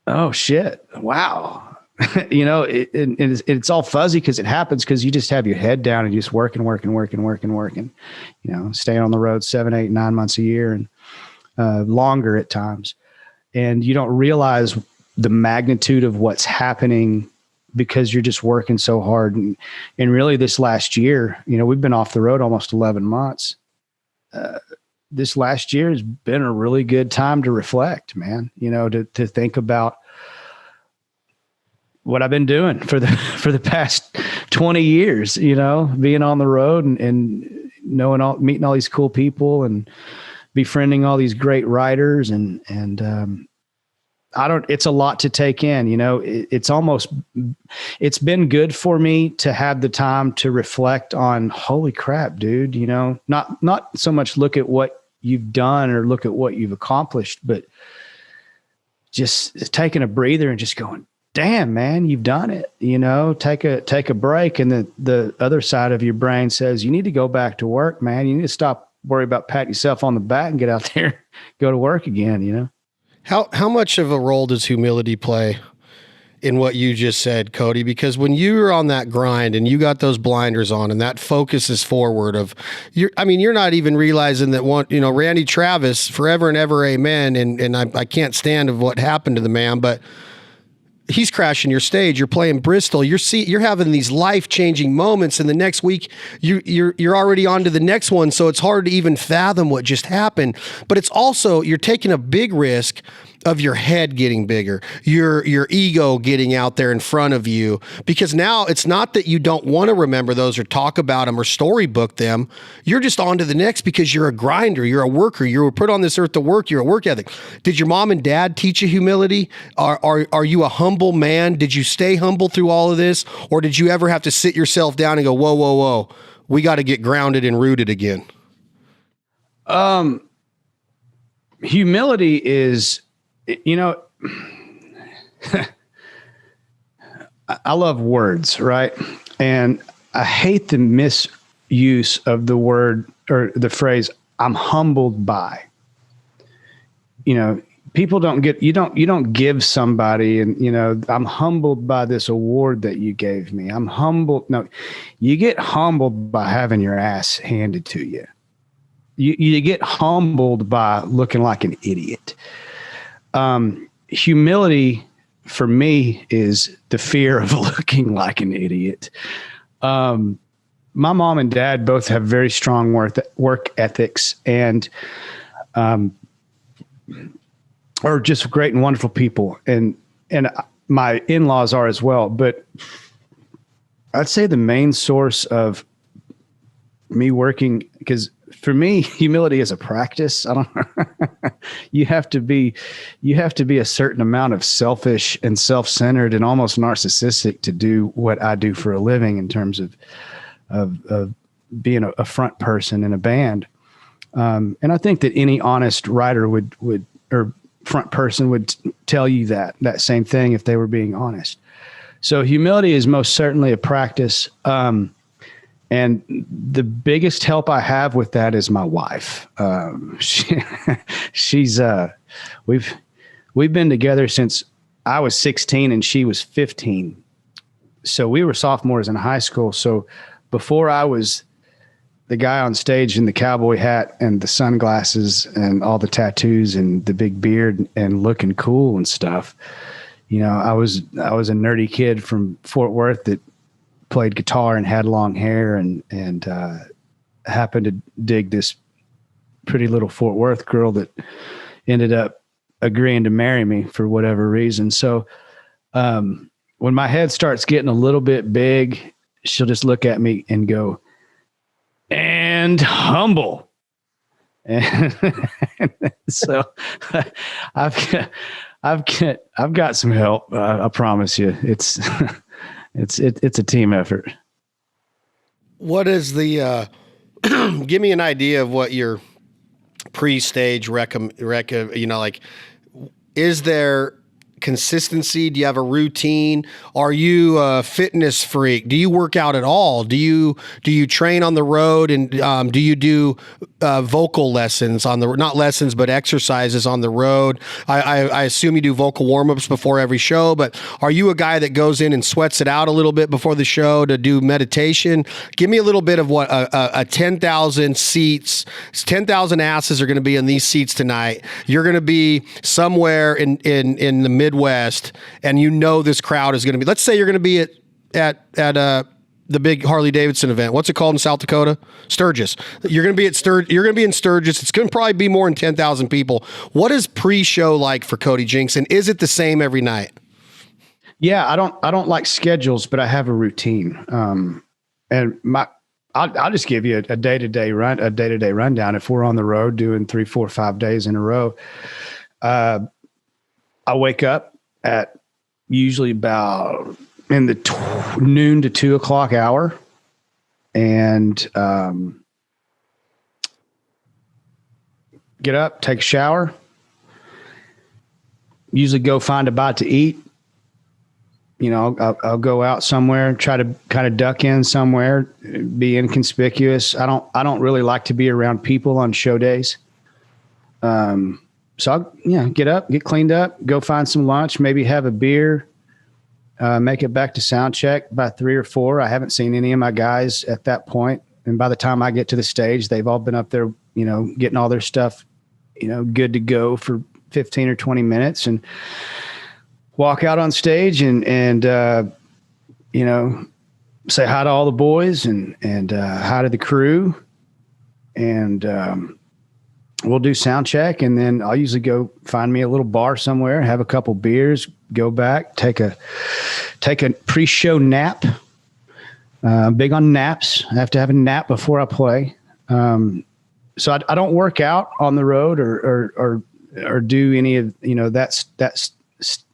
oh shit, wow. It's all fuzzy because it happens because you just have your head down and you just working, staying on the road 7, 8, 9 months a year and longer at times. And you don't realize the magnitude of what's happening because you're just working so hard. And really this last year, we've been off the road almost 11 months. This last year has been a really good time to reflect, man, to think about what I've been doing for the past 20 years, being on the road and meeting all these cool people and befriending all these great writers. And it's a lot to take in, it's been good for me to have the time to reflect on, holy crap, dude, not so much look at what you've done or look at what you've accomplished, but just taking a breather and just going, damn, man, you've done it, take a break. And the other side of your brain says, you need to go back to work, man. You need to stop worry about patting yourself on the back and get out there, go to work again, How much of a role does humility play in what you just said, Cody? Because when you're on that grind and you got those blinders on and that focus is forward you're not even realizing that Randy Travis, forever and ever, amen. And I can't stand of what happened to the man, but he's crashing your stage. You're playing Bristol. You're having these life-changing moments, and the next week you're already on to the next one. So it's hard to even fathom what just happened. But it's also, you're taking a big risk of your head getting bigger, your ego getting out there in front of you, because now it's not that you don't want to remember those or talk about them or storybook them. You're just on to the next because you're a grinder, you're a worker, you were put on this earth to work, you're a work ethic. Did your mom and dad teach you humility? Are you a humble man? Did you stay humble through all of this? Or did you ever have to sit yourself down and go, whoa, whoa, whoa, we got to get grounded and rooted again? Humility is, you know, I love words, right? And I hate the misuse of the word or the phrase, I'm humbled by. You know, people don't get, you don't give somebody and, you know, I'm humbled by this award that you gave me. I'm humbled. No, you get humbled by having your ass handed to you. You get humbled by looking like an idiot. Humility for me is the fear of looking like an idiot. My mom and dad both have very strong work ethics and are just great and wonderful people. And my in-laws are as well. But I'd say the main source of me working, because for me, humility is a practice. I don't. You have to be a certain amount of selfish and self-centered and almost narcissistic to do what I do for a living in terms of being a front person in a band. And I think that any honest writer would or front person would tell you that same thing if they were being honest. So humility is most certainly a practice. And the biggest help I have with that is my wife. We've been together since I was 16 and she was 15. So we were sophomores in high school. So before I was the guy on stage in the cowboy hat and the sunglasses and all the tattoos and the big beard and looking cool and stuff, you know, I was a nerdy kid from Fort Worth that played guitar and had long hair and happened to dig this pretty little Fort Worth girl that ended up agreeing to marry me for whatever reason. So when my head starts getting a little bit big, she'll just look at me and go, and humble. And so I've got some help. I promise you. It's a team effort. What is the, give me an idea of what your pre-stage is there consistency? Do you have a routine? Are you a fitness freak? Do you work out at all? Do you train on the road? And do you do vocal lessons on the, not lessons, but exercises on the road? I assume you do vocal warm-ups before every show, but are you a guy that goes in and sweats it out a little bit before the show to do meditation? Give me a little bit of what a 10,000 seats, 10,000 asses are going to be in these seats tonight. You're going to be somewhere in the Midwest, and you know this crowd is going to be, let's say you're going to be at the big Harley Davidson event. What's it called in South Dakota? Sturgis. You're going to be in Sturgis. It's going to probably be more than 10,000 people. What is pre-show like for Cody Jinks, and is it the same every night? Yeah, I don't like schedules, but I have a routine. And I'll just give you a day-to-day rundown. If we're on the road doing 3, 4, 5 days in a row, I wake up at usually about in the noon to 2 o'clock hour, and get up, take a shower, usually go find a bite to eat. You know, I'll go out somewhere, try to kind of duck in somewhere, be inconspicuous. I don't really like to be around people on show days. So I'll get up, get cleaned up, go find some lunch, maybe have a beer, make it back to sound check by 3 or 4. I haven't seen any of my guys at that point. And by the time I get to the stage, they've all been up there, you know, getting all their stuff, you know, good to go for 15 or 20 minutes. And walk out on stage and you know, say hi to all the boys and hi to the crew, and we'll do sound check, and then I'll usually go find me a little bar somewhere, have a couple beers, go back, take a pre-show nap. Big on naps. I have to have a nap before I play. So I don't work out on the road or do any of, you know, that's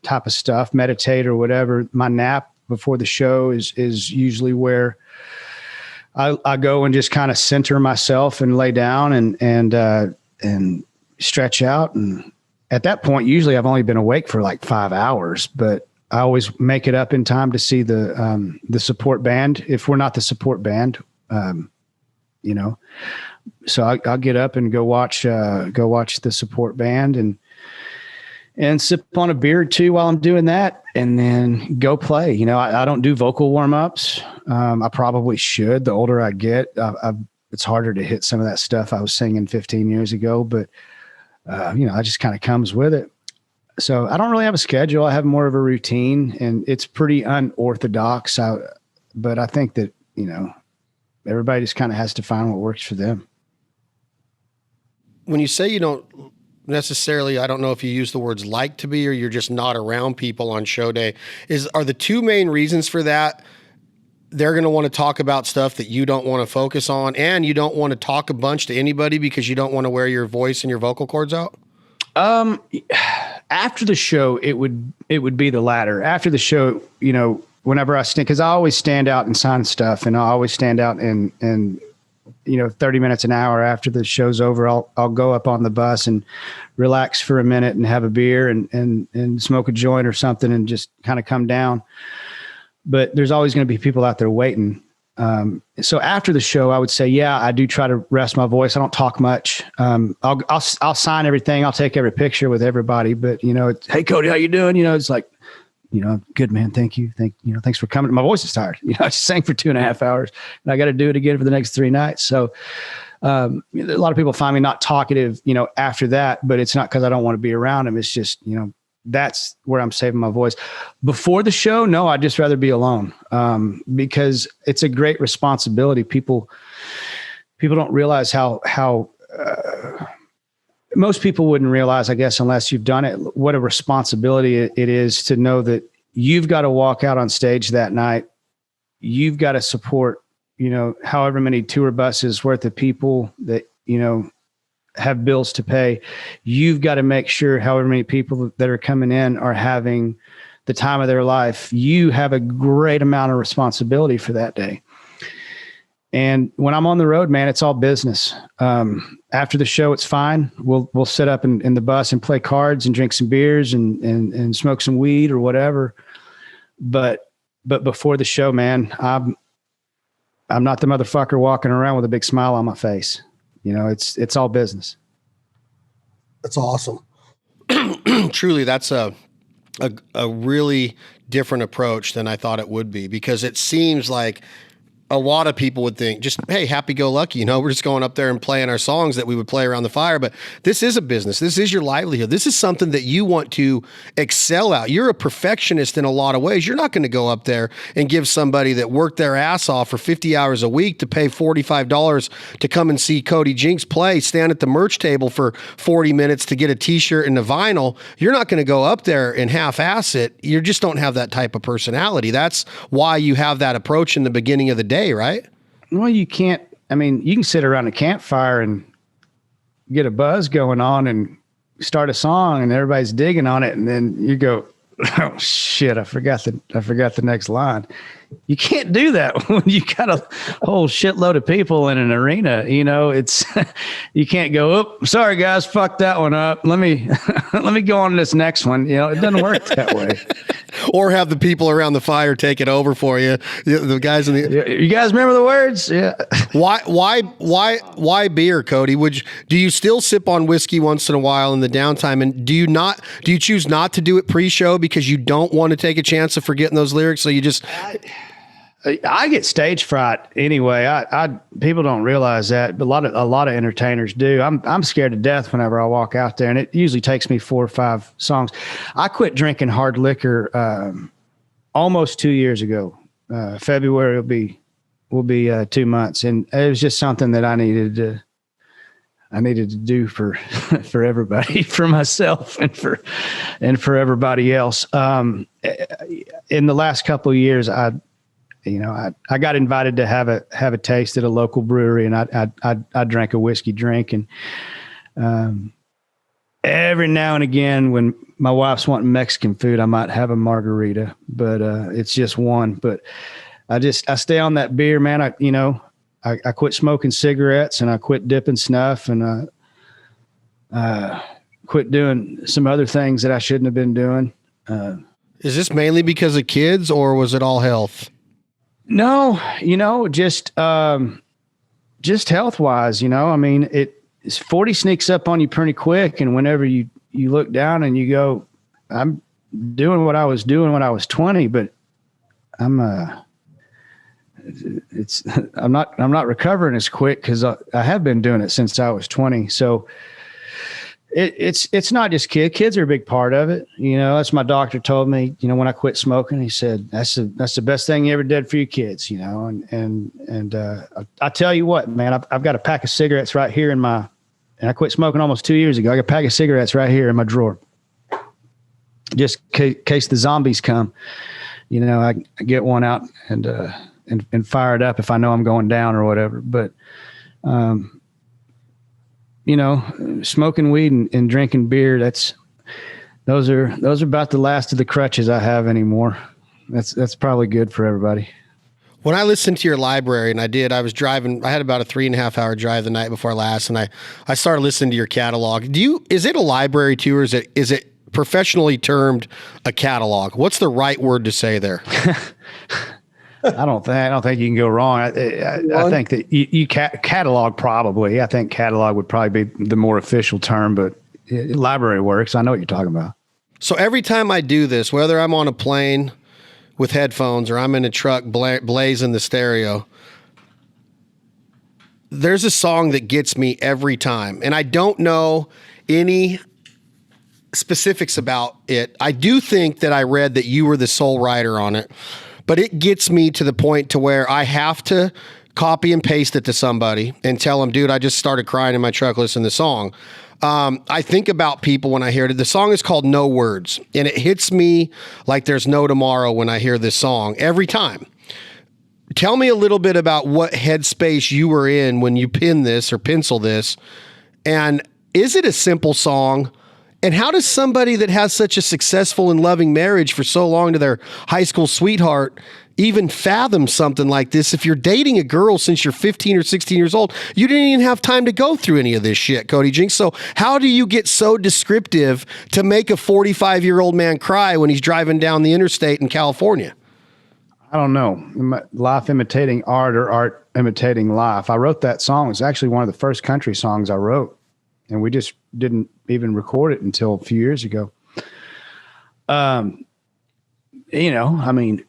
type of stuff, meditate or whatever. My nap before the show is usually where I go and just kind of center myself and lay down and stretch out. And at that point, usually I've only been awake for like 5 hours, but I always make it up in time to see the support band. If we're not the support band, you know, so I'll get up and go watch the support band and sip on a beer or two while I'm doing that, and then go play. You know, I don't do vocal warm-ups. I probably should. The older I get, it's harder to hit some of that stuff I was singing 15 years ago, but you know, it just kind of comes with it. So I don't really have a schedule. I have more of a routine, and it's pretty unorthodox. But I think that, you know, everybody just kind of has to find what works for them. When you say you don't necessarily, I don't know if you use the words like to be, or you're just not around people on show day, are the two main reasons for that? They're going to want to talk about stuff that you don't want to focus on, and you don't want to talk a bunch to anybody because you don't want to wear your voice and your vocal cords out? After the show, it would be the latter. After the show, you know, whenever I stand, because I always stand out and sign stuff, and I always stand out and you know, 30 minutes, an hour after the show's over, I'll go up on the bus and relax for a minute and have a beer and smoke a joint or something and just kind of come down. But there's always going to be people out there waiting. So after the show, I would say, yeah, I do try to rest my voice. I don't talk much. I'll sign everything. I'll take every picture with everybody, but you know, hey Cody, how you doing? You know, it's like, you know, good, man. Thank you. Thanks for coming. My voice is tired. You know, I just sang for 2.5 hours and I got to do it again for the next 3 nights. So, a lot of people find me not talkative, you know, after that, but it's not because I don't want to be around them. It's just, you know, that's where I'm saving my voice. Before the show, no, I'd just rather be alone, because it's a great responsibility. People don't realize how most people wouldn't realize, I guess, unless you've done it, what a responsibility it is to know that you've got to walk out on stage that night. You've got to support, you know, however many tour buses worth of people that, you know, have bills to pay. You've got to make sure however many people that are coming in are having the time of their life. You have a great amount of responsibility for that day. And when I'm on the road, man, it's all business. After the show, it's fine. We'll sit up in the bus and play cards and drink some beers and smoke some weed or whatever. But before the show, man, I'm not the motherfucker walking around with a big smile on my face. You know, it's all business. That's awesome. Truly, that's a really different approach than I thought it would be, because it seems like a lot of people would think just, hey, happy-go-lucky, you know, we're just going up there and playing our songs that we would play around the fire. But this is a business. This is your livelihood. This is something that you want to excel at. You're a perfectionist in a lot of ways. You're not going to go up there and give somebody that worked their ass off for 50 hours a week to pay $45 to come and see Cody Jinks play, stand at the merch table for 40 minutes to get a t-shirt and a vinyl. You're not going to go up there and half-ass it. You just don't have that type of personality. That's why you have that approach in the beginning of the day, right? Well, you can't, I mean, you can sit around a campfire and get a buzz going on and start a song and everybody's digging on it. And then you go, oh shit, I forgot the next line. You can't do that when you got a whole shitload of people in an arena. You know, it's, you can't go, oh, sorry guys, fuck that one up. Let me go on to this next one. You know, it doesn't work that way. Or have the people around the fire take it over for you. The guys in the, you guys remember the words? Yeah. Why beer, Cody? Do you still sip on whiskey once in a while in the downtime? And do you choose not to do it pre-show because you don't want to take a chance of forgetting those lyrics? So you just, I get stage fright anyway. I people don't realize that, but a lot of entertainers do. I'm scared to death whenever I walk out there, and it usually takes me 4 or 5 songs. I quit drinking hard liquor almost 2 years ago. February will be 2 months, and it was just something that I needed to do for for everybody, for myself, and for everybody else. In the last couple of years, I got invited to have a taste at a local brewery, and I drank a whiskey drink, and every now and again, when my wife's wanting Mexican food, I might have a margarita, but it's just one. But I stay on that beer, man. I quit smoking cigarettes, and I quit dipping snuff, and quit doing some other things that I shouldn't have been doing. Is this mainly because of kids, or was it all health? No, just health wise, I mean, 40 sneaks up on you pretty quick. And whenever you look down and you go, I'm doing what I was doing when I was 20, but I'm not recovering as quick, because I have been doing it since I was 20. So it's not just kids. Kids are a big part of it. That's my doctor told me, when I quit smoking, he said, that's the best thing you ever did for your kids, and I tell you what, man, I've got a pack of cigarettes right here and I quit smoking almost 2 years ago. I got a pack of cigarettes right here in my drawer, just in case the zombies come. I get one out and fire it up if I know I'm going down or whatever. But, smoking weed and drinking beer, those are about the last of the crutches I have anymore. That's probably good for everybody. When I listened to your library, and I was driving, I had about a 3.5 hour drive the night before last, and I started listening to your catalog. is it a library too, or is it professionally termed a catalog? What's the right word to say there? I don't think you can go wrong. I think that you catalog, probably. I think catalog would probably be the more official term, but library works. I know what you're talking about. So every time I do this, whether I'm on a plane with headphones or I'm in a truck blazing the stereo, there's a song that gets me every time. And I don't know any specifics about it. I do think that I read that you were the sole writer on it, but it gets me to the point to where I have to copy and paste it to somebody and tell them, dude, I just started crying in my truck listening to the song. I think about people when I hear it. The song is called No Words, and it hits me like there's no tomorrow when I hear this song every time. Tell me a little bit about what headspace you were in when you penned this or pencil this, and is it a simple song? And how does somebody that has such a successful and loving marriage for so long to their high school sweetheart even fathom something like this? If you're dating a girl since you're 15 or 16 years old, you didn't even have time to go through any of this shit, Cody Jinks. So how do you get so descriptive to make a 45-year-old man cry when he's driving down the interstate in California? I don't know. Life imitating art, or art imitating life. I wrote that song. It's actually one of the first country songs I wrote, and we just didn't even record it until a few years ago. I mean,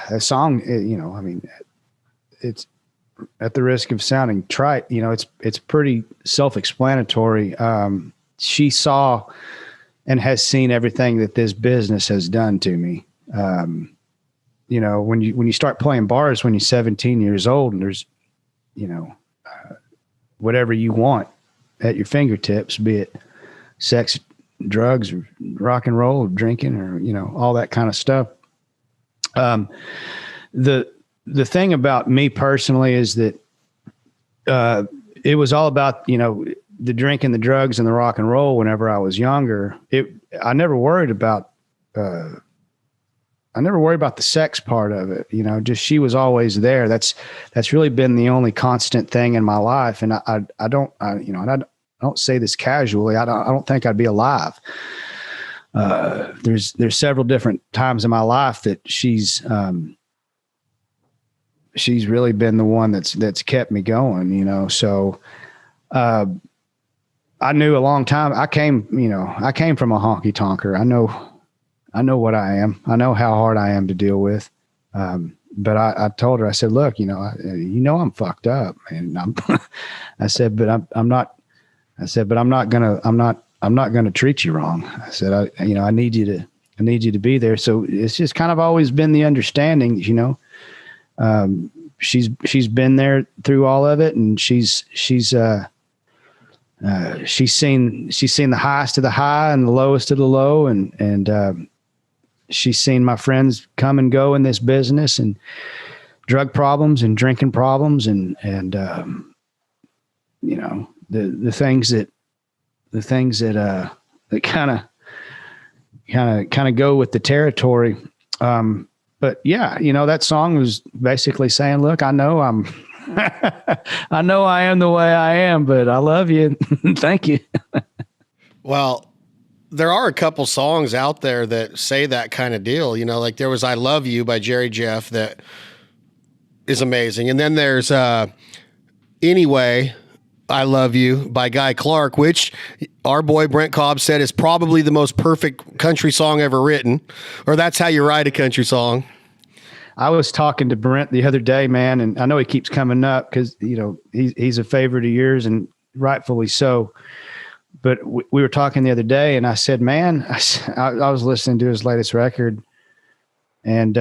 a song, it's, at the risk of sounding trite, it's pretty self-explanatory. She saw and has seen everything that this business has done to me. When you start playing bars when you're 17 years old, and there's, whatever you want at your fingertips, be it sex, drugs, or rock and roll, or drinking, or, all that kind of stuff. The thing about me personally is that, it was all about, the drinking, the drugs, and the rock and roll whenever I was younger. I never worried about the sex part of it. Just, she was always there. That's really been the only constant thing in my life. And I don't say this casually. I don't think I'd be alive. There's several different times in my life that she's really been the one that's kept me going, So, I knew a long time. I came from a honky tonker. I know what I am. I know how hard I am to deal with. but I told her, I said, look, I'm fucked up, and I said, but I'm not gonna treat you wrong. I said, I need you to be there. So it's just kind of always been the understanding, she's been there through all of it, and she's seen the highest of the high and the lowest of the low, and she's seen my friends come and go in this business, and drug problems and drinking problems, and the things that kind of go with the territory. But yeah, that song was basically saying, look, I know I am the way I am, but I love you. Thank you. Well, there are a couple songs out there that say that kind of deal, like there was I Love You by Jerry Jeff that is amazing. And then there's Anyway, I Love You by Guy Clark, which our boy Brent Cobb said is probably the most perfect country song ever written, or that's how you write a country song. I was talking to Brent the other day, man, and I know he keeps coming up because, he's a favorite of yours, and rightfully so. But we were talking the other day, and I said, man, I was listening to his latest record, and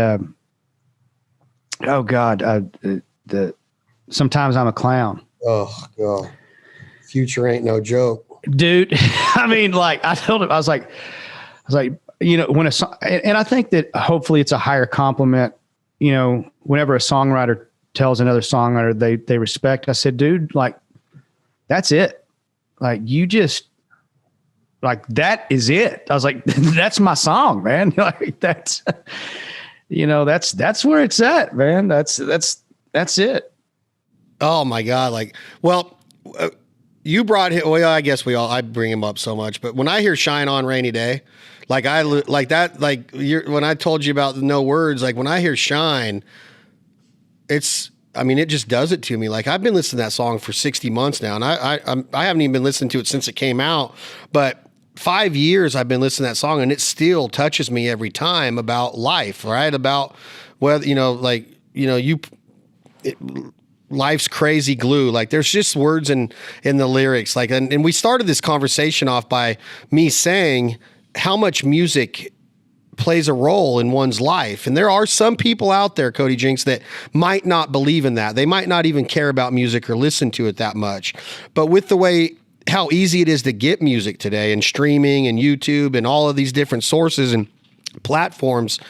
Sometimes I'm a Clown. Oh, God. Future ain't no joke. Dude, I mean, like, I told him, I was like, when a song, and I think that hopefully it's a higher compliment, whenever a songwriter tells another songwriter they respect. I said, dude, like, that's it. Like, you just, like, that is it. I was like, that's my song, man. Like, that's, that's where it's at, man. That's it. Oh my God. Like, well, you brought him. Well, I guess I bring him up so much, but when I hear Shine On Rainy Day, when I told you about the No Words, like when I hear Shine, it just does it to me. Like, I've been listening to that song for 60 months now, and I haven't even been listening to it since it came out, but 5 years I've been listening to that song, and it still touches me every time about life, right? About whether, life's crazy glue. Like, there's just words in the lyrics. Like, and we started this conversation off by me saying how much music plays a role in one's life. And there are some people out there, Cody Jinks, that might not believe in that. They might not even care about music or listen to it that much. But with the way how easy it is to get music today, and streaming and YouTube and all of these different sources and platforms,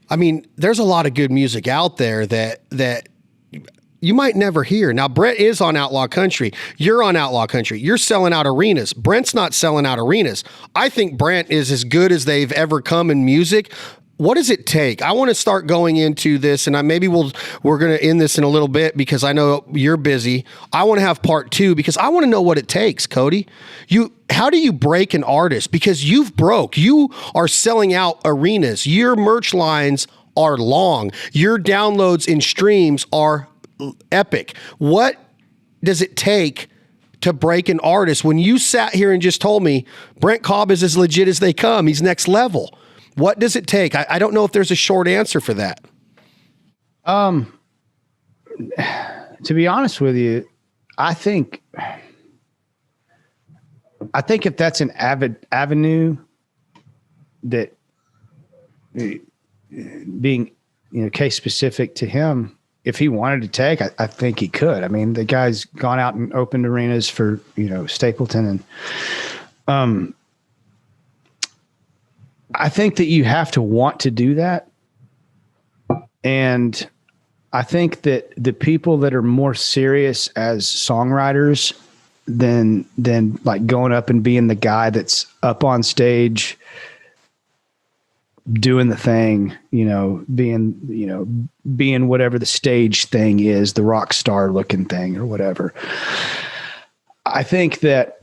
I mean, there's a lot of good music out there that you might never hear. Now, Brent is on Outlaw Country. You're on Outlaw Country. You're selling out arenas. Brent's not selling out arenas. I think Brent is as good as they've ever come in music. What does it take? I want to start going into this, and we're going to end this in a little bit because I know you're busy. I want to have part 2 because I want to know what it takes, Cody. How do you break an artist? Because you are selling out arenas. Your merch lines are long. Your downloads and streams are epic. What does it take to break an artist? When you sat here and just told me Brent Cobb is as legit as they come, he's next level. What does it take? I don't know if there's a short answer for that. To be honest with you, I think if that's an avenue that being, case specific to him, if he wanted to take, I think he could. I mean, the guy's gone out and opened arenas for, Stapleton, and I think that you have to want to do that. And I think that the people that are more serious as songwriters than like going up and being the guy that's up on stage doing the thing, being whatever the stage thing is, the rock star looking thing or whatever. I think that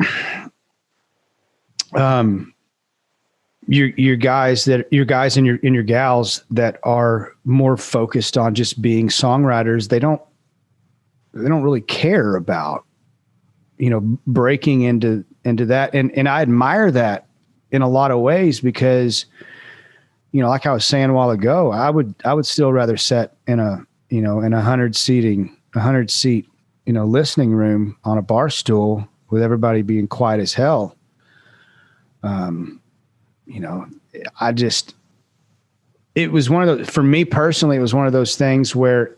your guys and your gals that are more focused on just being songwriters, they don't really care about, breaking into that. And I admire that in a lot of ways, because like I was saying a while ago, I would still rather sit in a 100 seat, listening room on a bar stool with everybody being quiet as hell. It was one of those, for me personally, it was one of those things where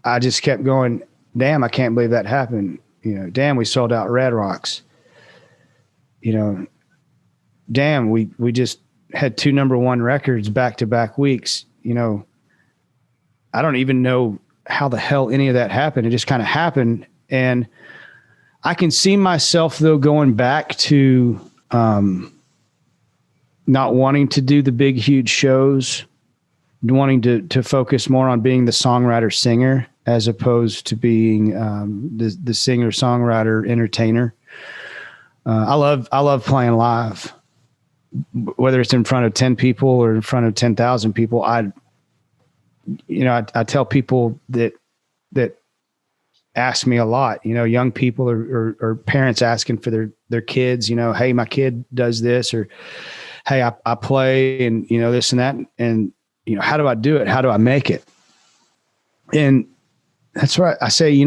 I just kept going, damn, I can't believe that happened. Damn, we sold out Red Rocks. Damn, we just had 2 number 1 records back-to-back weeks. I don't even know how the hell any of that happened. It just kind of happened. And I can see myself, though, going back to not wanting to do the big, huge shows, wanting to focus more on being the songwriter-singer as opposed to being the singer-songwriter entertainer. I love playing live, whether it's in front of 10 people or in front of 10,000 people. I tell people that ask me a lot, young people or parents asking for their kids, hey, my kid does this, or hey, I play and, this and that. And, how do I do it? How do I make it? And that's right. I say,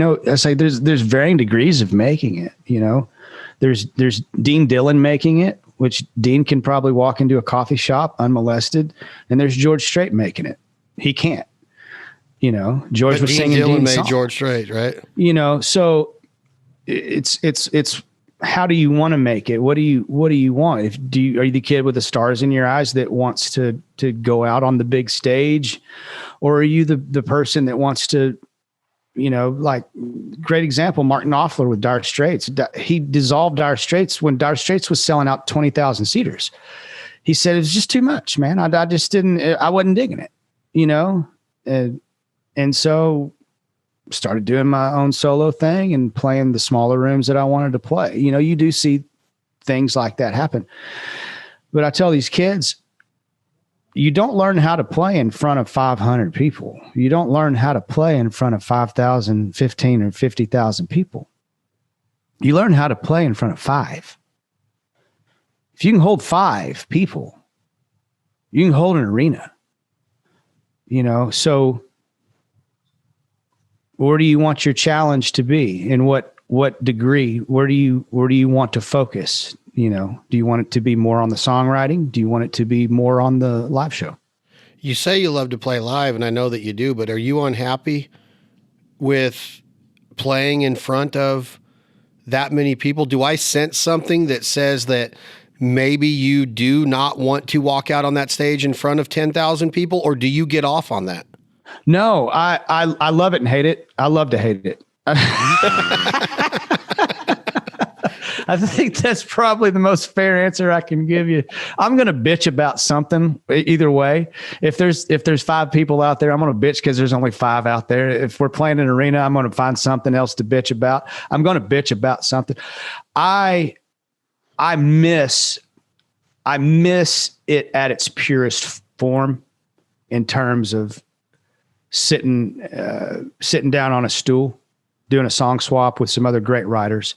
there's varying degrees of making it, there's Dean Dillon making it, which Dean can probably walk into a coffee shop unmolested. And there's George Strait making it. He can't, George was singing Dillon Dean's made song. George Strait, right? So it's how do you want to make it? What do you want? Are you the kid with the stars in your eyes that wants to go out on the big stage, or are you the person that wants to, like, great example, Martin Knopfler with Dire Straits. He dissolved Dire Straits when Dire Straits was selling out 20,000 seaters. He said, it was just too much, man. I wasn't digging it, and so started doing my own solo thing and playing the smaller rooms that I wanted to play. You do see things like that happen. But I tell these kids, you don't learn how to play in front of 500 people. You don't learn how to play in front of 5,000, 15, or 50,000 people. You learn how to play in front of 5. If you can hold 5 people, you can hold an arena. So where do you want your challenge to be? In what degree? Where do you want to focus? Do you want it to be more on the songwriting? Do you want it to be more on the live show? You say you love to play live, and I know that you do, but are you unhappy with playing in front of that many people? Do I sense something that says that maybe you do not want to walk out on that stage in front of 10,000 people, or do you get off on that? No, I love it and hate it. I love to hate it. I think that's probably the most fair answer I can give you. I'm going to bitch about something either way. If there's 5 people out there, I'm going to bitch because there's only 5 out there. If we're playing an arena, I'm going to find something else to bitch about. I'm going to bitch about something. I miss it at its purest form in terms of sitting down on a stool, doing a song swap with some other great writers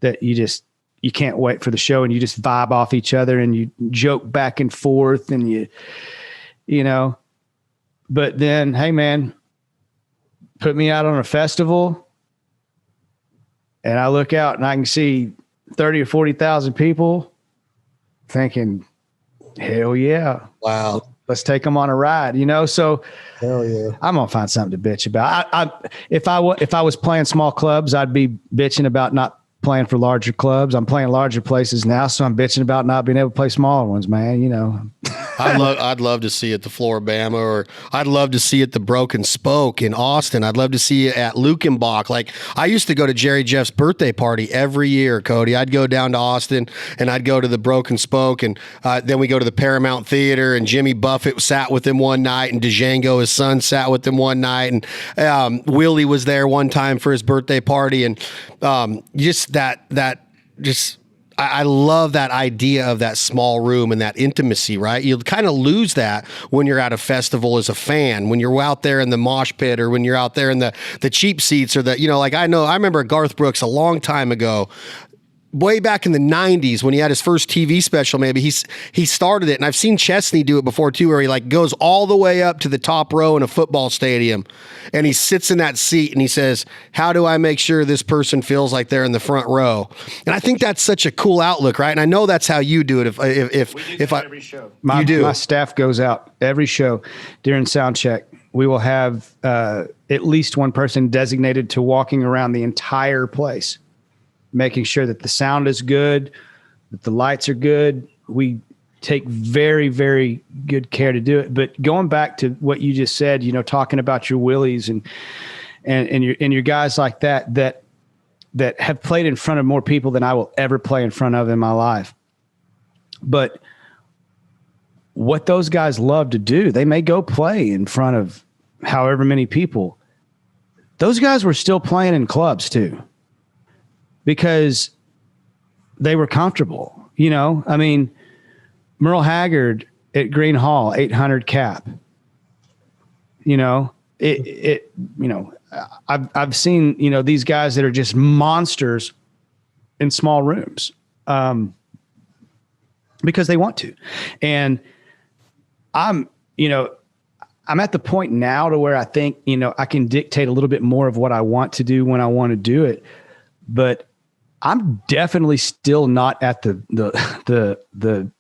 that you can't wait for the show, and you just vibe off each other and you joke back and forth and but then, hey man, put me out on a festival and I look out and I can see 30 or 40,000 people thinking, hell yeah. Wow. Let's take them on a ride, So Hell yeah. I'm gonna find something to bitch about. If I was playing small clubs, I'd be bitching about not playing for larger clubs. I'm playing larger places now, so I'm bitching about not being able to play smaller ones, man. I'd love to see it the Floribama, or I'd love to see it the Broken Spoke in Austin. I'd love to see it at Lukenbach. Like, I used to go to Jerry Jeff's birthday party every year, Cody. I'd go down to Austin and I'd go to the Broken Spoke, and then we go to the Paramount Theater, and Jimmy Buffett sat with him one night, and Django, his son, sat with him one night, and Willie was there one time for his birthday party, and I love that idea of that small room and that intimacy, right? You kind of lose that when you're at a festival as a fan, when you're out there in the mosh pit, or when you're out there in the cheap seats, or I remember Garth Brooks a long time ago way back in the 90s when he had his first TV special, maybe he started it. And I've seen Chesney do it before too, where he like goes all the way up to the top row in a football stadium and he sits in that seat and he says, how do I make sure this person feels like they're in the front row? And I think that's such a cool outlook, right? And I know that's how you do it. If I every show, my staff goes out every show during sound check. We will have at least one person designated to walking around the entire place, making sure that the sound is good, that the lights are good. We take very, very good care to do it. But going back to what you just said, you know, talking about your Willies and your guys like that have played in front of more people than I will ever play in front of in my life. But what those guys love to do, they may go play in front of however many people. Those guys were still playing in clubs too, because they were comfortable. You know, I mean, Merle Haggard at Green Hall, 800 cap. You know, I've seen, you know, these guys that are just monsters in small rooms because they want to. And I'm at the point now to where I think, you know, I can dictate a little bit more of what I want to do when I want to do it. But I'm definitely still not at the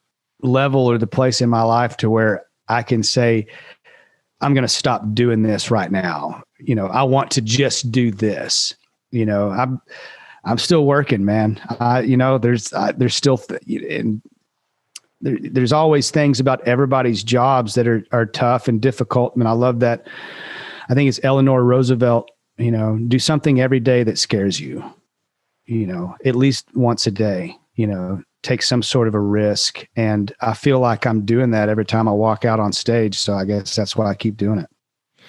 level or the place in my life to where I can say, I'm going to stop doing this right now. You know, I want to just do this. You know, I'm still working, man. There's still, and there's always things about everybody's jobs that are tough and difficult. And I love that. I think it's Eleanor Roosevelt, you know, do something every day that scares you, you know, at least once a day, you know, take some sort of a risk. And I feel like I'm doing that every time I walk out on stage. So I guess that's why I keep doing it.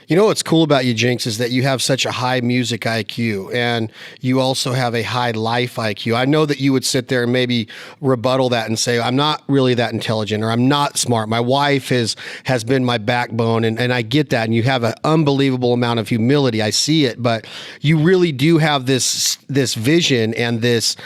You know what's cool about you, Jinks, is that you have such a high music IQ and you also have a high life IQ. I know that you would sit there and maybe rebuttal that and say, I'm not really that intelligent or I'm not smart. My wife has been my backbone, and I get that. And you have an unbelievable amount of humility. I see it, but you really do have this vision and this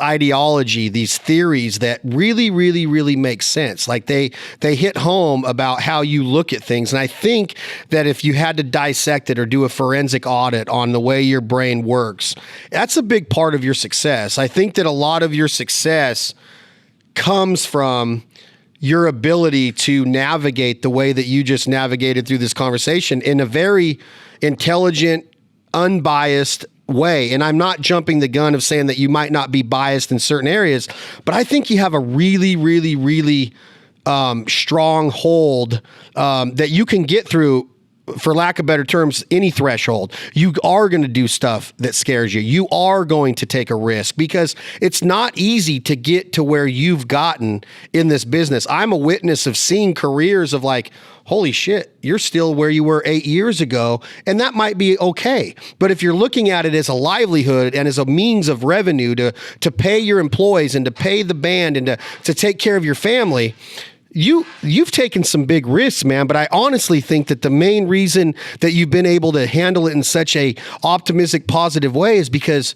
ideology, these theories that really, really, really make sense. Like they hit home about how you look at things. And I think that if you had to dissect it or do a forensic audit on the way your brain works, that's a big part of your success. I think that a lot of your success comes from your ability to navigate the way that you just navigated through this conversation in a very intelligent, unbiased way. And I'm not jumping the gun of saying that you might not be biased in certain areas, but I think you have a really, really, really strong hold that you can get through, for lack of better terms, any threshold. You are going to do stuff that scares you. You are going to take a risk because it's not easy to get to where you've gotten in this business. I'm a witness of seeing careers of like, holy shit, you're still where you were 8 years ago. And that might be okay. But if you're looking at it as a livelihood and as a means of revenue to pay your employees and to pay the band and to take care of your family, You've taken some big risks, man, but I honestly think that the main reason that you've been able to handle it in such a optimistic, positive way is because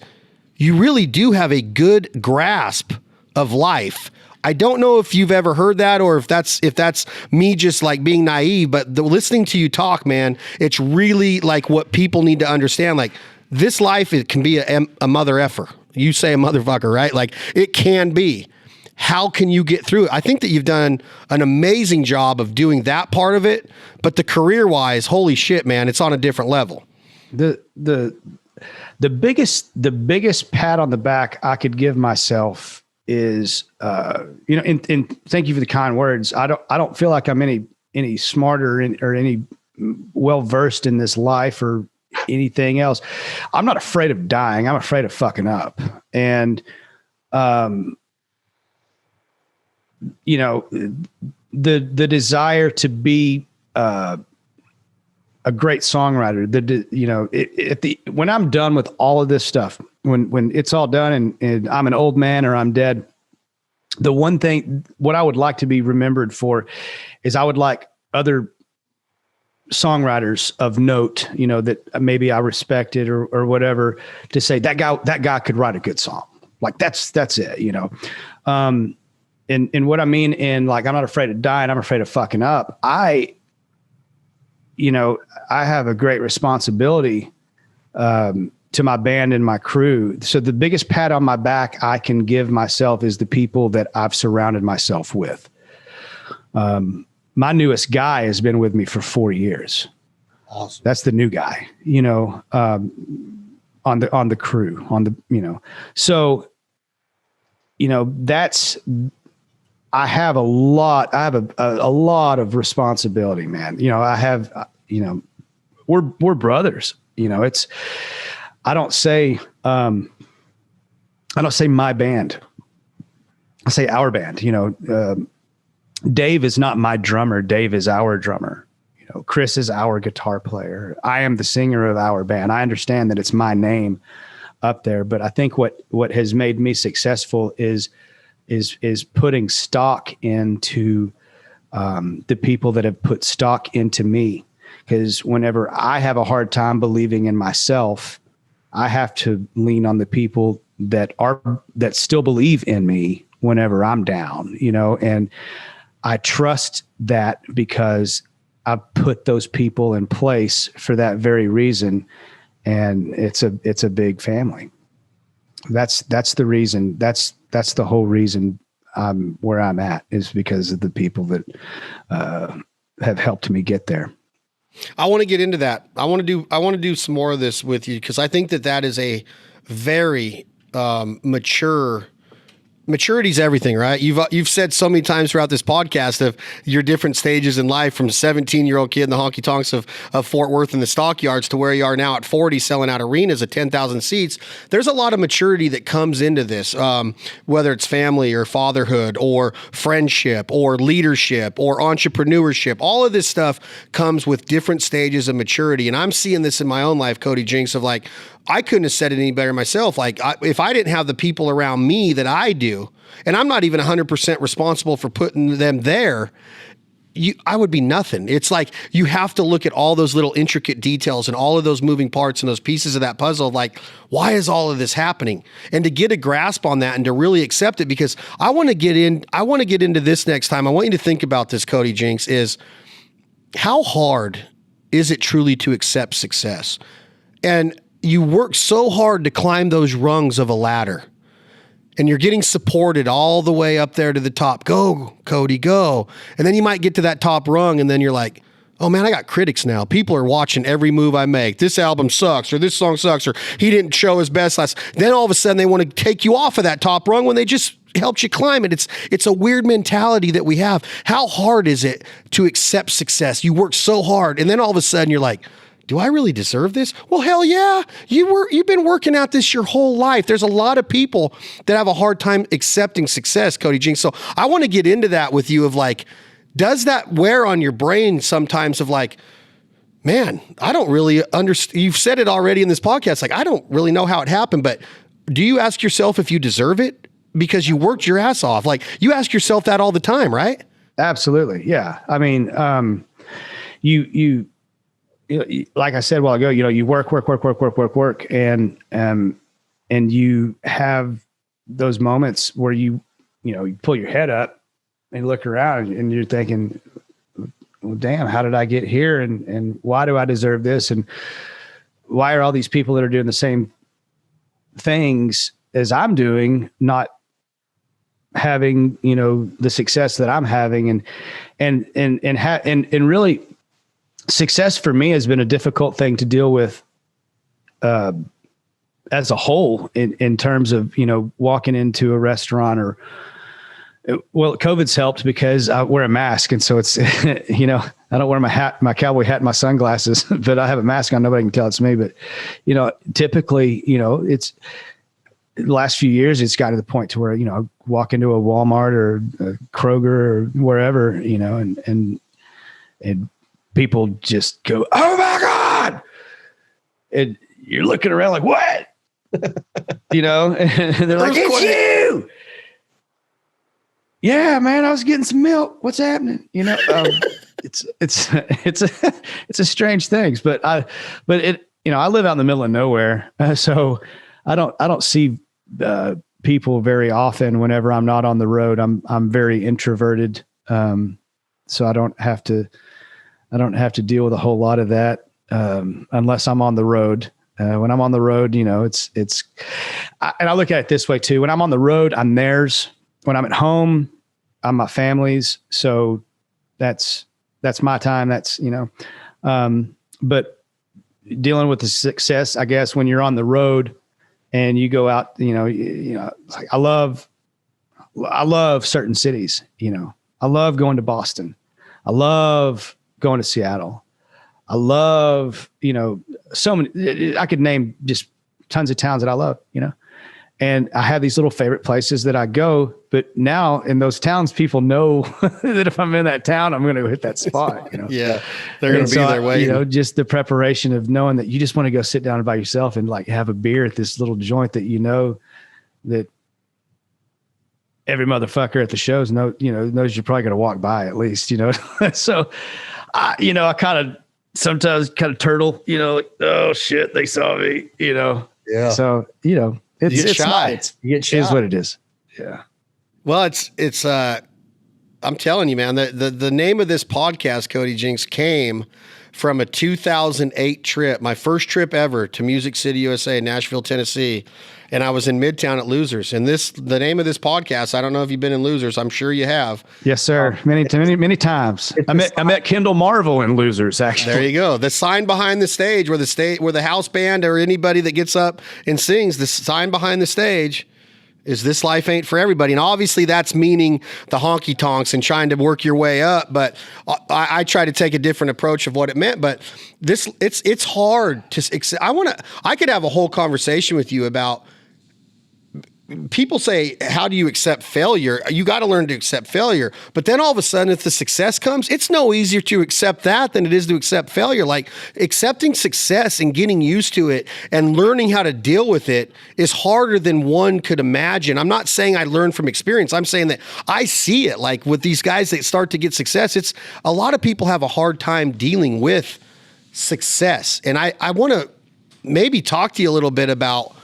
you really do have a good grasp of life. I don't know if you've ever heard that or if that's me just like being naive, but listening to you talk, man, it's really like what people need to understand. Like this life, it can be a mother effer. You say a motherfucker, right? Like it can be. How can you get through it? I think that you've done an amazing job of doing that part of it, but the career-wise, holy shit, man, it's on a different level. The biggest pat on the back I could give myself is, and thank you for the kind words. I don't feel like I'm any smarter or any well-versed in this life or anything else. I'm not afraid of dying. I'm afraid of fucking up. And, the desire to be a great songwriter, when I'm done with all of this stuff, when it's all done and I'm an old man or I'm dead, the one thing, what I would like to be remembered for is I would like other songwriters of note, that maybe I respected or whatever, to say that guy could write a good song. Like that's it, you know? And what I mean in like, I'm not afraid of dying. I'm afraid of fucking up. I have a great responsibility, to my band and my crew. So the biggest pat on my back I can give myself is the people that I've surrounded myself with. My newest guy has been with me for 4 years. Awesome. That's the new guy, on the crew, so, I have a lot of responsibility, man. We're brothers, I don't say my band. I say our band. Dave is not my drummer. Dave is our drummer. Chris is our guitar player. I am the singer of our band. I understand that it's my name up there, but I think what has made me successful is putting stock into the people that have put stock into me. Because whenever I have a hard time believing in myself, I have to lean on the people that still believe in me whenever I'm down, and I trust that because I've put those people in place for that very reason. And it's a big family. That's the reason. That's the whole reason I'm where I'm at, is because of the people that have helped me get there. I want to get into that. I want to do some more of this with you, because I think that is a very maturity's everything, right? You've said so many times throughout this podcast of your different stages in life, from 17-year-old kid in the honky tonks of Fort Worth and the stockyards to where you are now at 40, selling out arenas of 10,000 seats. There's a lot of maturity that comes into this, whether it's family or fatherhood or friendship or leadership or entrepreneurship. All of this stuff comes with different stages of maturity. And I'm seeing this in my own life, Cody Jinks, of like, I couldn't have said it any better myself. Like, if I didn't have the people around me that I do, and I'm not even 100% responsible for putting them there, I would be nothing. It's like, you have to look at all those little intricate details and all of those moving parts and those pieces of that puzzle. Like, why is all of this happening? And to get a grasp on that and to really accept it, because I want to get into this next time. I want you to think about this, Cody Jinks, is how hard is it truly to accept success? And you work so hard to climb those rungs of a ladder, and you're getting supported all the way up there to the top. Go, Cody, go. And then you might get to that top rung, and then you're like, oh man, I got critics now. People are watching every move I make. This album sucks, or this song sucks, or he didn't show his best last. Then all of a sudden they want to take you off of that top rung when they just helped you climb it. It's a weird mentality that we have. How hard is it to accept success? You work so hard, and then all of a sudden you're like, do I really deserve this? Well, hell yeah. You've been working at this your whole life. There's a lot of people that have a hard time accepting success, Cody Jinks. So I want to get into that with you of like, does that wear on your brain sometimes of like, man, I don't really understand. You've said it already in this podcast. Like, I don't really know how it happened, but do you ask yourself if you deserve it because you worked your ass off? Like, you ask yourself that all the time, right? Absolutely. Yeah. I mean, you like I said a while ago, you work, and you have those moments where you pull your head up and look around and you're thinking, well, damn, how did I get here? And why do I deserve this? And why are all these people that are doing the same things as I'm doing not having, the success that I'm having? And really, success for me has been a difficult thing to deal with as a whole in terms of, walking into a restaurant COVID's helped because I wear a mask. And so it's, I don't wear my cowboy hat and my sunglasses, but I have a mask on. Nobody can tell it's me. But, typically, it's the last few years, it's got to the point to where, I walk into a Walmart or a Kroger or wherever, and people just go, oh my God. And you're looking around like, what? And they're like, it's you. Yeah, man, I was getting some milk. What's happening? It's a strange thing, but I live out in the middle of nowhere. So I don't see people very often whenever I'm not on the road. I'm very introverted. So I don't have to deal with a whole lot of that unless I'm on the road. When I'm on the road, and I look at it this way too. When I'm on the road, I'm theirs. When I'm at home, I'm my family's. So that's my time. But dealing with the success, I guess, when you're on the road and you go out, like I love certain cities. I love going to Boston. I love going to Seattle. I love, so many, I could name just tons of towns that I love, and I have these little favorite places that I go, but now in those towns, people know that if I'm in that town, I'm going to hit that spot, Yeah. They're going to be there waiting. Just the preparation of knowing that you just want to go sit down by yourself and like have a beer at this little joint that, that every motherfucker at the shows knows you're probably going to walk by at least, so I kind of sometimes kind of turtle, like, oh shit, they saw me, Yeah. So, it's shy. Nice. It is what it is. Yeah. Well, it's I'm telling you, man, the name of this podcast, Cody Jinks, came from a 2008 trip, my first trip ever to Music City, USA, Nashville, Tennessee. And I was in Midtown at Losers. And the name of this podcast, I don't know if you've been in Losers. I'm sure you have. Yes, sir. Many times. I met Kendall Marvel in Losers, actually. There you go. The sign behind the stage where the house band or anybody that gets up and sings, the sign behind the stage is "This Life Ain't for Everybody." And obviously that's meaning the honky tonks and trying to work your way up. But I try to take a different approach of what it meant. But it's hard to, I could have a whole conversation with you about, people say, how do you accept failure? You got to learn to accept failure. But then all of a sudden, if the success comes, it's no easier to accept that than it is to accept failure. Like accepting success and getting used to it and learning how to deal with it is harder than one could imagine. I'm not saying I learned from experience. I'm saying that I see it like with these guys that start to get success. It's a lot of people have a hard time dealing with success. And I want to maybe talk to you a little bit about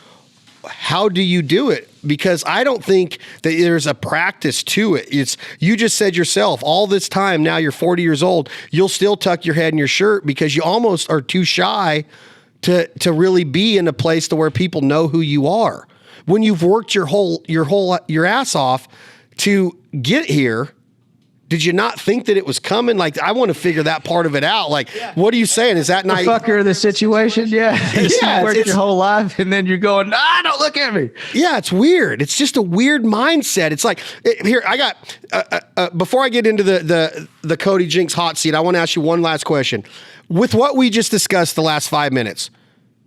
how do you do it? Because I don't think that there's a practice to it. You just said yourself, all this time, now you're 40 years old, you'll still tuck your head in your shirt because you almost are too shy to really be in a place to where people know who you are. When you've worked your ass off to get here, did you not think that it was coming? Like, I want to figure that part of it out. Like, what are you saying? Is that not the fucker of the situation? Yeah. You worked your whole life and then you're going, don't look at me. Yeah, it's weird. It's just a weird mindset. It's like, here, I got, before I get into the Cody Jinks hot seat, I want to ask you one last question. With what we just discussed the last 5 minutes,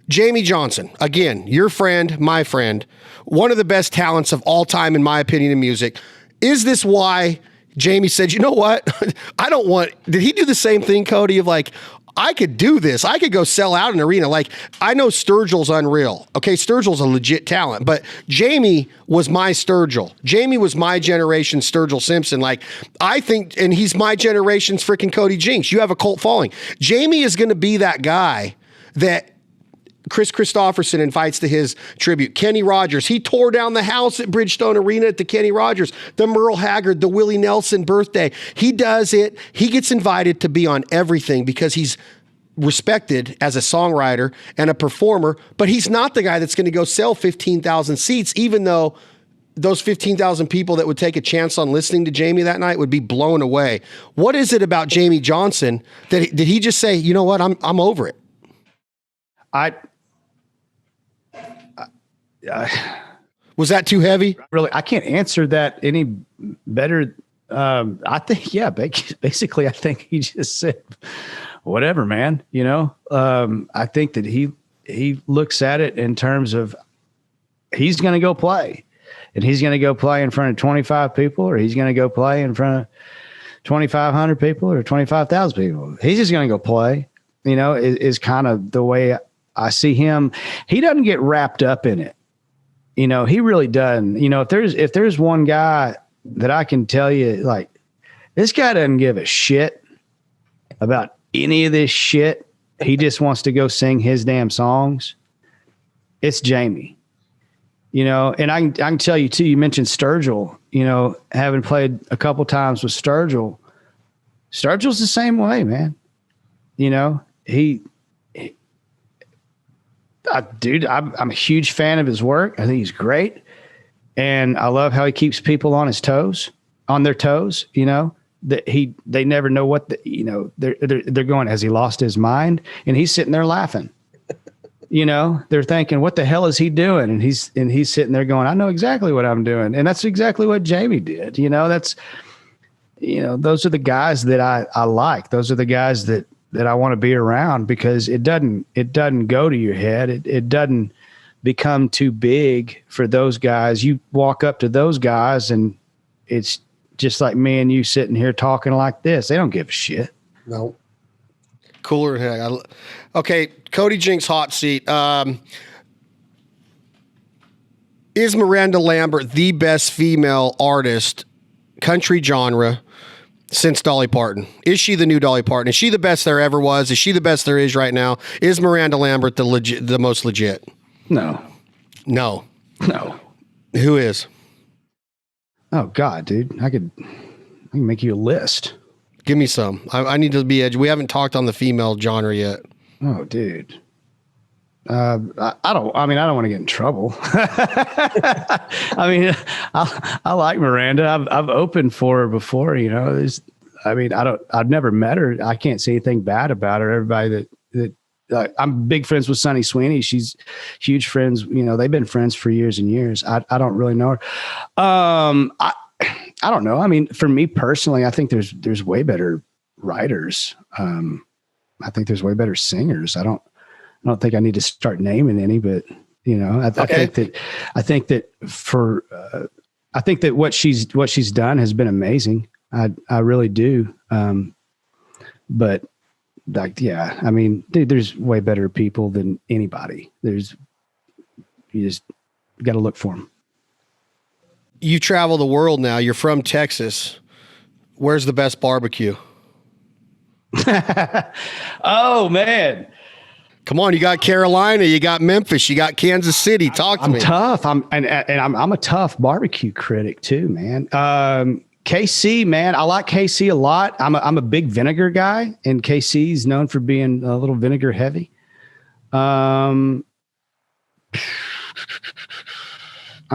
Jamie Johnson, again, your friend, my friend, one of the best talents of all time, in my opinion, in music. Is this why Jamie said, you know what? Did he do the same thing, Cody, of like, I could do this. I could go sell out an arena. Like, I know Sturgill's unreal. Okay, Sturgill's a legit talent, but Jamie was my Sturgill. Jamie was my generation Sturgill Simpson. Like, I think, and he's my generation's freaking Cody Jinks. You have a cult following. Jamie is going to be that guy that Chris Christopherson invites to his tribute. Kenny Rogers, he tore down the house at Bridgestone Arena at the Kenny Rogers. The Merle Haggard, the Willie Nelson birthday. He does it. He gets invited to be on everything because he's respected as a songwriter and a performer, but he's not the guy that's going to go sell 15,000 seats, even though those 15,000 people that would take a chance on listening to Jamie that night would be blown away. What is it about Jamie Johnson that did he just say, you know what, I'm over it? Was that too heavy? Really, I can't answer that any better. I think, basically, I think he just said, whatever, man, I think that he looks at it in terms of he's going to go play, and he's going to go play in front of 25 people, or he's going to go play in front of 2,500 people or 25,000 people. He's just going to go play, is kind of the way I see him. He doesn't get wrapped up in it. He really doesn't. If there's one guy that I can tell you, like, this guy doesn't give a shit about any of this shit. He just wants to go sing his damn songs. It's Jamie. you know, and I can tell you too, you mentioned Sturgill, you know, having played a couple times with Sturgill's the same way, man. You know, dude, I'm a huge fan of his work. I think he's great. And I love how he keeps people on their toes, you know, that they never know what you know, they're going, has he lost his mind? And he's sitting there laughing, you know, they're thinking, what the hell is he doing? And he's sitting there going, I know exactly what I'm doing. And that's exactly what Jamie did. You know, those are the guys that I like. Those are the guys that I want to be around, because it doesn't go to your head. It doesn't become too big for those guys. You walk up to those guys and it's just like me and you sitting here talking like this. They don't give a shit. No. Cooler than heck. Okay, Cody Jinks hot seat. Is Miranda Lambert the best female artist, country genre, since Dolly Parton? Is she the new Dolly Parton? Is she the best there ever was? Is she the best there is right now? Is Miranda Lambert the most legit? No. Who is? Oh God, dude, I can make you a list. Give me some. I need to be edgy. We haven't talked on the female genre yet. Oh, dude. I don't want to get in trouble. I mean, I like Miranda. I've opened for her before, you know. I've never met her. I can't say anything bad about her. Everybody that I'm big friends with Sunny Sweeney. She's huge friends. You know, they've been friends for years and years. I don't really know her. I don't know. I mean, for me personally, I think there's way better writers. I think there's way better singers. I don't think I need to start naming any, but you know, I think that what she's done has been amazing. I really do. But like, yeah, I mean, dude, there's way better people than anybody. You just got to look for them. You travel the world now. You're from Texas. Where's the best barbecue? Oh man. Come on, you got Carolina, you got Memphis, you got Kansas City. Talk to me. I'm tough. I'm a tough barbecue critic too, man. KC, man, I like KC a lot. I'm a big vinegar guy, and KC is known for being a little vinegar heavy. I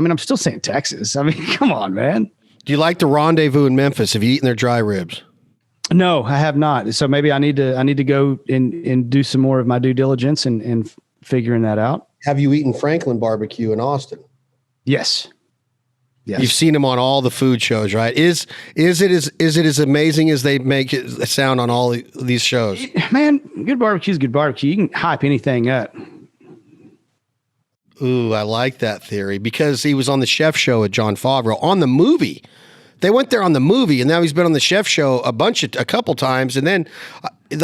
mean, I'm still saying Texas. I mean, come on, man. Do you like the Rendezvous in Memphis? Have you eaten their dry ribs? No, I have not. So maybe I need to go and do some more of my due diligence and figuring that out. Have you eaten Franklin Barbecue in Austin? Yes. You've seen them on all the food shows, right? Is it as amazing as they make it sound on all these shows? Man, good barbecue is good barbecue. You can hype anything up. Ooh, I like that theory, because he was on the chef show with Jon Favreau on the movie. They went there on the movie, and now he's been on the chef show a couple times. And then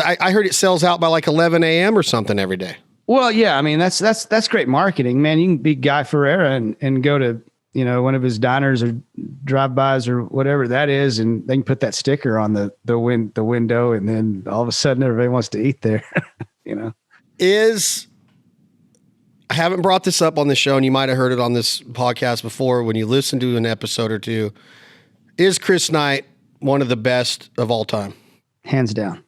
I heard it sells out by like 11 a.m. or something every day. Well, yeah, I mean, that's great marketing, man. You can be Guy Ferreira and go to, you know, one of his diners or drive-bys or whatever that is, and they can put that sticker on the window, and then all of a sudden everybody wants to eat there. You know, I haven't brought this up on the show, and you might have heard it on this podcast before when you listen to an episode or two. Is Chris Knight one of the best of all time? Hands down.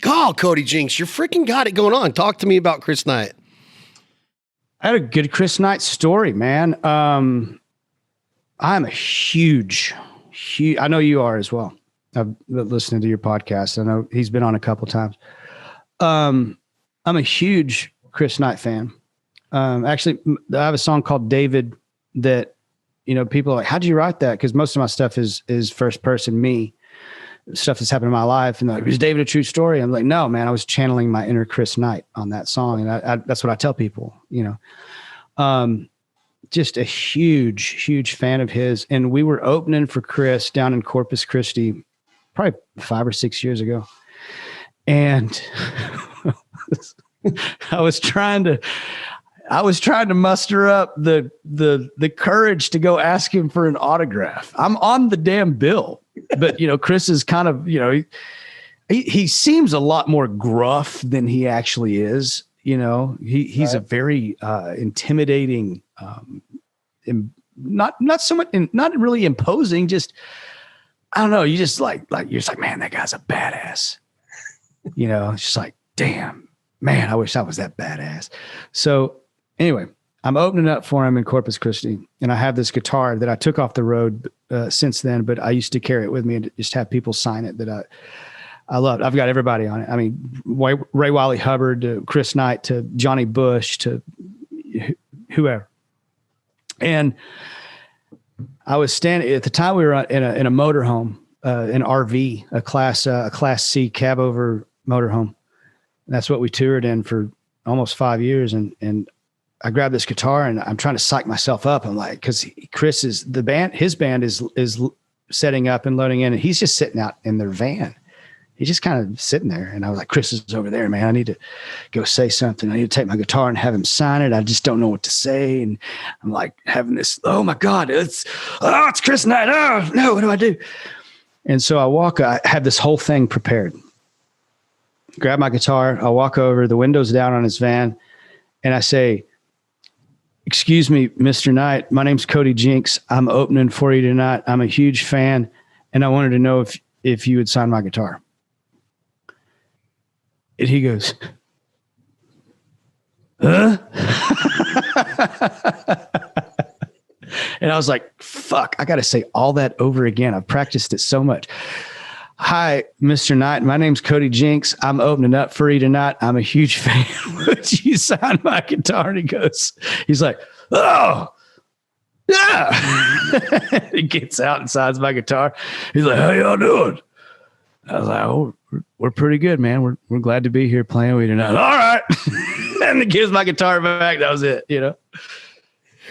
Oh, Cody Jinks, you're freaking got it going on. Talk to me about Chris Knight. I had a good Chris Knight story, man. I'm a huge, I know you are as well. I've been listening to your podcast. I know he's been on a couple times. I'm a huge Chris Knight fan. Actually, I have a song called David that, you know, people are like, how'd you write that? Because most of my stuff is first person me, stuff that's happened in my life. And they're like, is David a true story? I'm like, no, man, I was channeling my inner Chris Knight on that song. And that's what I tell people, you know. Just a huge fan of his. And we were opening for Chris down in Corpus Christi probably 5 or 6 years ago. And I was trying to muster up the courage to go ask him for an autograph. I'm on the damn bill, but you know, Chris is kind of, you know, he seems a lot more gruff than he actually is. You know, he's a very intimidating not so much, not really imposing, just, I don't know. You just like, you're just like, man, that guy's a badass. You know, it's just like, damn, man, I wish I was that badass. So anyway, I'm opening up for him in Corpus Christi, and I have this guitar that I took off the road since then, but I used to carry it with me and just have people sign it that I loved. I've got everybody on it. I mean, Ray Wiley Hubbard to Chris Knight to Johnny Bush to whoever. And I was standing at the time, we were in a motorhome, an RV, a class C cab over motorhome. That's what we toured in for almost 5 years. And I grabbed this guitar and I'm trying to psych myself up. I'm like, cause Chris is his band is setting up and loading in, and he's just sitting out in their van. He's just kind of sitting there. And I was like, Chris is over there, man. I need to go say something. I need to take my guitar and have him sign it. I just don't know what to say. And I'm like having this, oh my God, it's Chris Knight. Oh no, what do I do? And so I have this whole thing prepared. Grab my guitar. I walk over, the windows down on his van. And I say, excuse me, Mr. Knight, my name's Cody Jinks. I'm opening for you tonight. I'm a huge fan. And I wanted to know if you would sign my guitar. And he goes, huh? And I was like, fuck, I got to say all that over again. I've practiced it so much. Hi, Mr. Knight. My name's Cody Jinks. I'm opening up for you tonight. I'm a huge fan. Would you sign my guitar? And he's like, oh, yeah. He gets out and signs my guitar. He's like, how y'all doing? I was like, oh, we're pretty good, man. We're glad to be here playing with you tonight. All right. And he gives my guitar back. That was it, you know.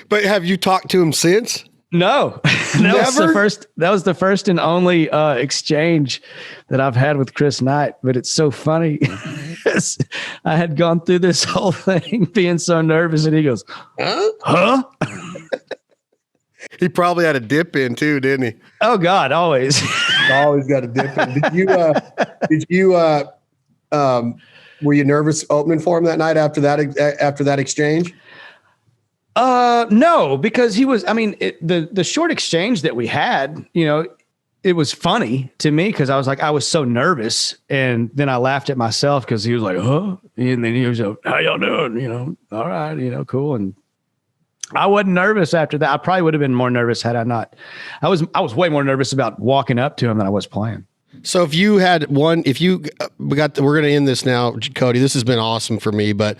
But have you talked to him since? No. That was the first and only exchange that I've had with Chris Knight. But it's so funny. I had gone through this whole thing being so nervous, and he goes, huh? He probably had a dip in too, didn't he? Oh God, always. Always got a dip in. Were you nervous opening for him that night after that exchange? No, because he was, I mean, the short exchange that we had, you know, it was funny to me because I was so nervous, and then I laughed at myself because he was like, huh? And then he was like, how y'all doing? You know, all right, you know, cool. And I wasn't nervous after that. I probably would have been more nervous had I not. I was way more nervous about walking up to him than I was playing. So if you had one, we're going to end this now, Cody. This has been awesome for me, but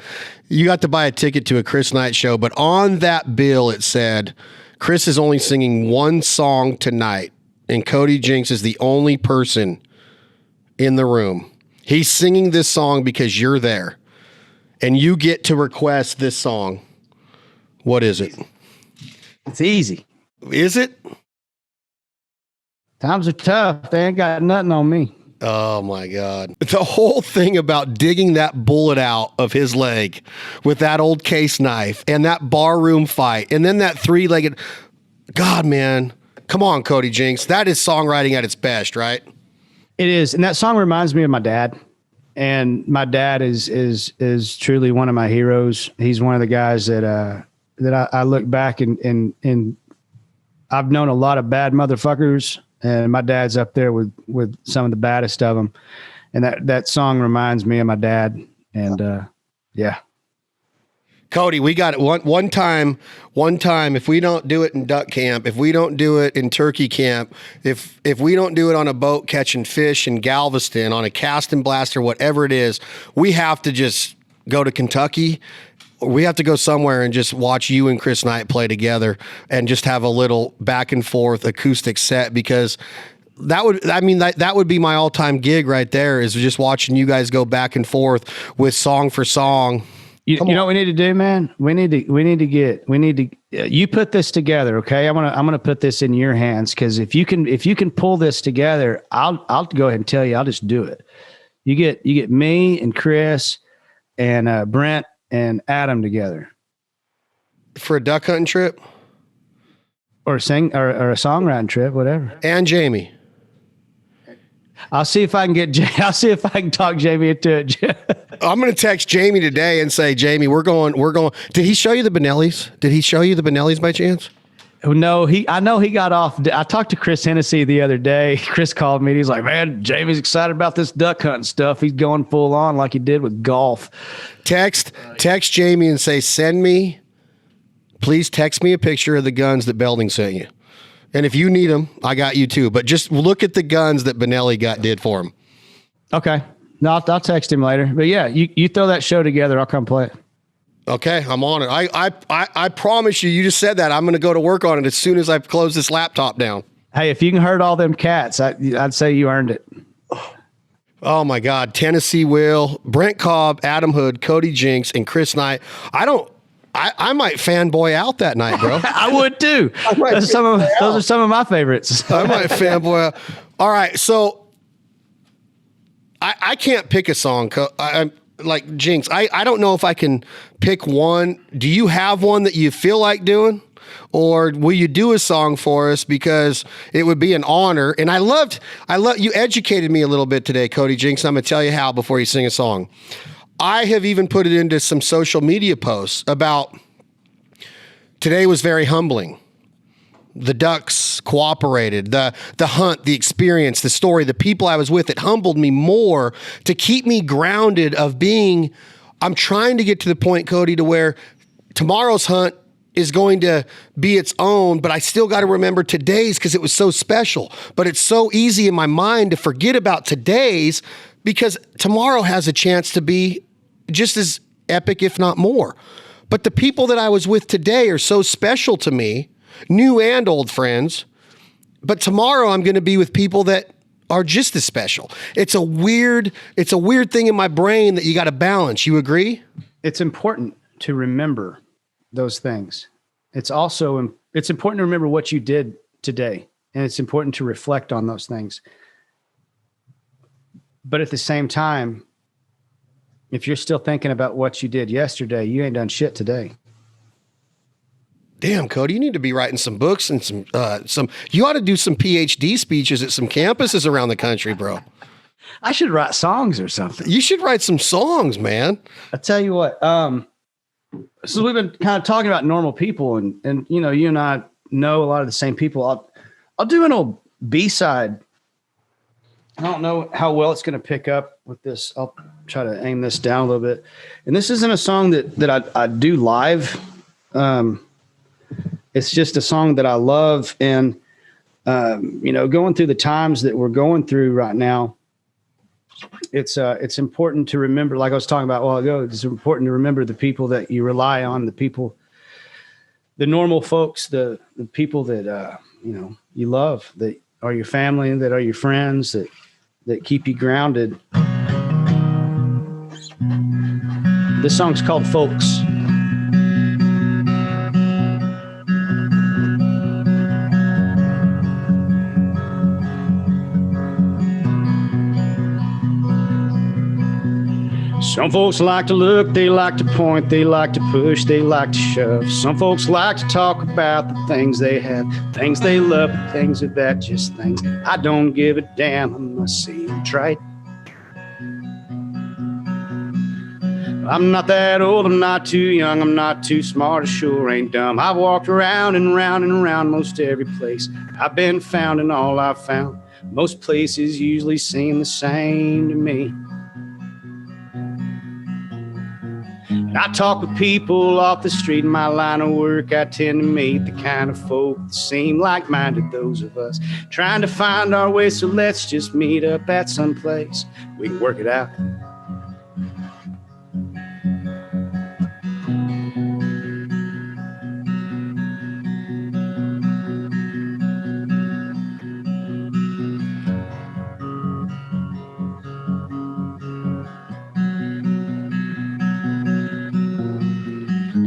you got to buy a ticket to a Chris Knight show. But on that bill, it said, Chris is only singing one song tonight, and Cody Jinks is the only person in the room. He's singing this song because you're there, and you get to request this song. What is it? It's easy. Is it? Times are tough. They ain't got nothing on me. Oh my God. The whole thing about digging that bullet out of his leg with that old case knife and that barroom fight and then that three-legged, God, man, come on, Cody Jinks. That is songwriting at its best, right? It is. And that song reminds me of my dad. And my dad is truly one of my heroes. He's one of the guys that I look back and I've known a lot of bad motherfuckers, and my dad's up there with some of the baddest of them. And that song reminds me of my dad. And yeah. Cody, we got it one time, if we don't do it in duck camp, if we don't do it in turkey camp, if we don't do it on a boat catching fish in Galveston, on a cast and blaster, whatever it is, we have to just go to Kentucky. We have to go somewhere and just watch you and Chris Knight play together and just have a little back and forth acoustic set, because that would be my all-time gig right there, is just watching you guys go back and forth with song for song. You know what we need to do, man? We need to you put this together. Okay. I'm going to put this in your hands. Cause if you can pull this together, I'll go ahead and tell you, I'll just do it. You get me and Chris and Brent and Adam together for a duck hunting trip or a songwriting trip, whatever. And Jamie. I'll see if I can talk Jamie into it. I'm going to text Jamie today and say, Jamie, we're going. Did he show you the Benellis by chance? No, I know he got off. I talked to Chris Hennessy the other day. Chris called me and he's like, man, Jamie's excited about this duck hunting stuff. He's going full on like he did with golf. Text Jamie and say, please text me a picture of the guns that Belding sent you. And if you need them, I got you too. But just look at the guns that Benelli did for him. Okay. No, I'll text him later. But yeah, you throw that show together. I'll come play it. Okay, I'm on it. I promise you just said that. I'm going to go to work on it as soon as I close this laptop down. Hey, if you can herd all them cats, I'd say you earned it. Oh my God. Tennessee Will, Brent Cobb, Adam Hood, Cody Jinks, and Chris Knight. I might fanboy out that night, bro. I would too. Those are some of my favorites. I might fanboy out. All right, so I can't pick a song. I'm like Jinx. I don't know if I can pick one. Do you have one that you feel like doing? Or will you do a song for us, because it would be an honor? And I love you educated me a little bit today, Cody Jinks. I'm going to tell you how before you sing a song. I have even put it into some social media posts about today was very humbling. The ducks cooperated, the hunt, the experience, the story, the people I was with. It humbled me more to keep me grounded of being, I'm trying to get to the point, Cody, to where tomorrow's hunt is going to be its own, but I still got to remember today's because it was so special. But it's so easy in my mind to forget about today's because tomorrow has a chance to be just as epic, if not more. But the people that I was with today are so special to me, new and old friends. But tomorrow I'm going to be with people that are just as special. It's a weird thing in my brain that you got to balance. You agree? It's important to remember those things. It's important to remember what you did today, and it's important to reflect on those things. But at the same time, if you're still thinking about what you did yesterday, you ain't done shit today. Damn, Cody, you need to be writing some books and some. You ought to do some PhD speeches at some campuses around the country, bro. I should write songs or something. You should write some songs, man. I tell you what. So we've been kind of talking about normal people, and you know, you and I know a lot of the same people. I'll do an old B-side. I don't know how well it's going to pick up with this. I'll try to aim this down a little bit. And this isn't a song that I do live. It's just a song that I love. And, you know, going through the times that we're going through right now, it's important to remember, like I was talking about a while ago, it's important to remember the people that you rely on, the people, the normal folks, the people that, you know, you love, that are your family, that are your friends, that keep you grounded. This song's called Folks. Some folks like to look, they like to point, they like to push, they like to shove. Some folks like to talk about the things they have, things they love, the things that just things. I don't give a damn unless I see them trite. I'm not that old, I'm not too young, I'm not too smart, I sure ain't dumb. I've walked around and round and around most every place I've been found, and all I've found, most places usually seem the same to me. I talk with people off the street in my line of work. I tend to meet the kind of folk that seem like-minded, those of us trying to find our way. So let's just meet up at some place we can work it out.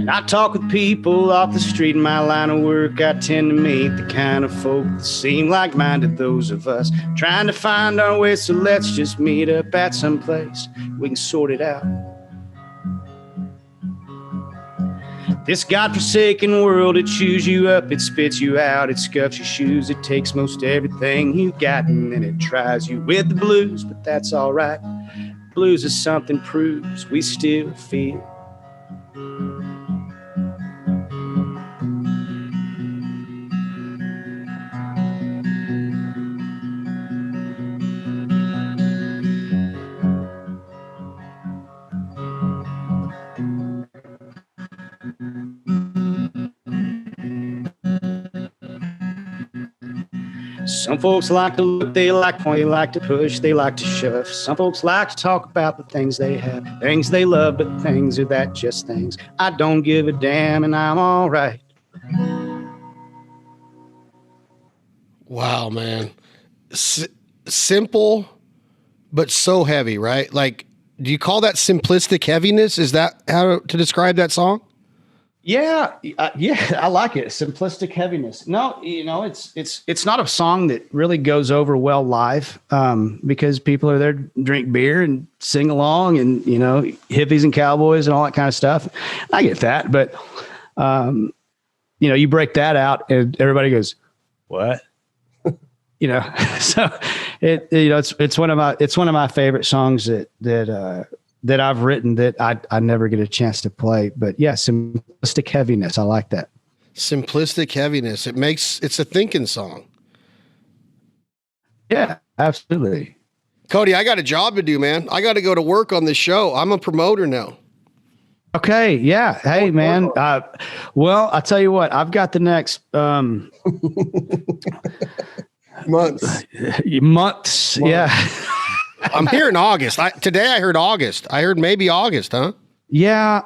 I talk with people off the street in my line of work. I tend to meet the kind of folk that seem like-minded, those of us trying to find our way. So let's just meet up at some place we can sort it out. This godforsaken world, it chews you up, it spits you out, it scuffs your shoes, it takes most everything you got, and then it tries you with the blues, but that's all right. Blues is something proves we still feel. Some folks like to look, they like to point, they like to push, they like to shove. Some folks like to talk about the things they have, things they love, but things are that just things. I don't give a damn and I'm all right. Wow, man. Simple, but so heavy, right? Like, do you call that simplistic heaviness? Is that how to describe that song? Yeah, I like it. Simplistic heaviness. No, it's not a song that really goes over well live, because people are there to drink beer and sing along, and hippies and cowboys and all that kind of stuff. I get that, but you break that out and everybody goes, "What?" So it's one of my favorite songs that I've written that I never get a chance to play. But yeah, simplistic heaviness. I like that. Simplistic heaviness. It's a thinking song. Yeah, absolutely. Cody, I got a job to do, man. I got to go to work on this show. I'm a promoter now. Okay. Yeah. Hey, man. Well, I'll tell you what, I've got the next, months. Yeah. I'm here in August. Today I heard August. I heard maybe August, huh? Yeah.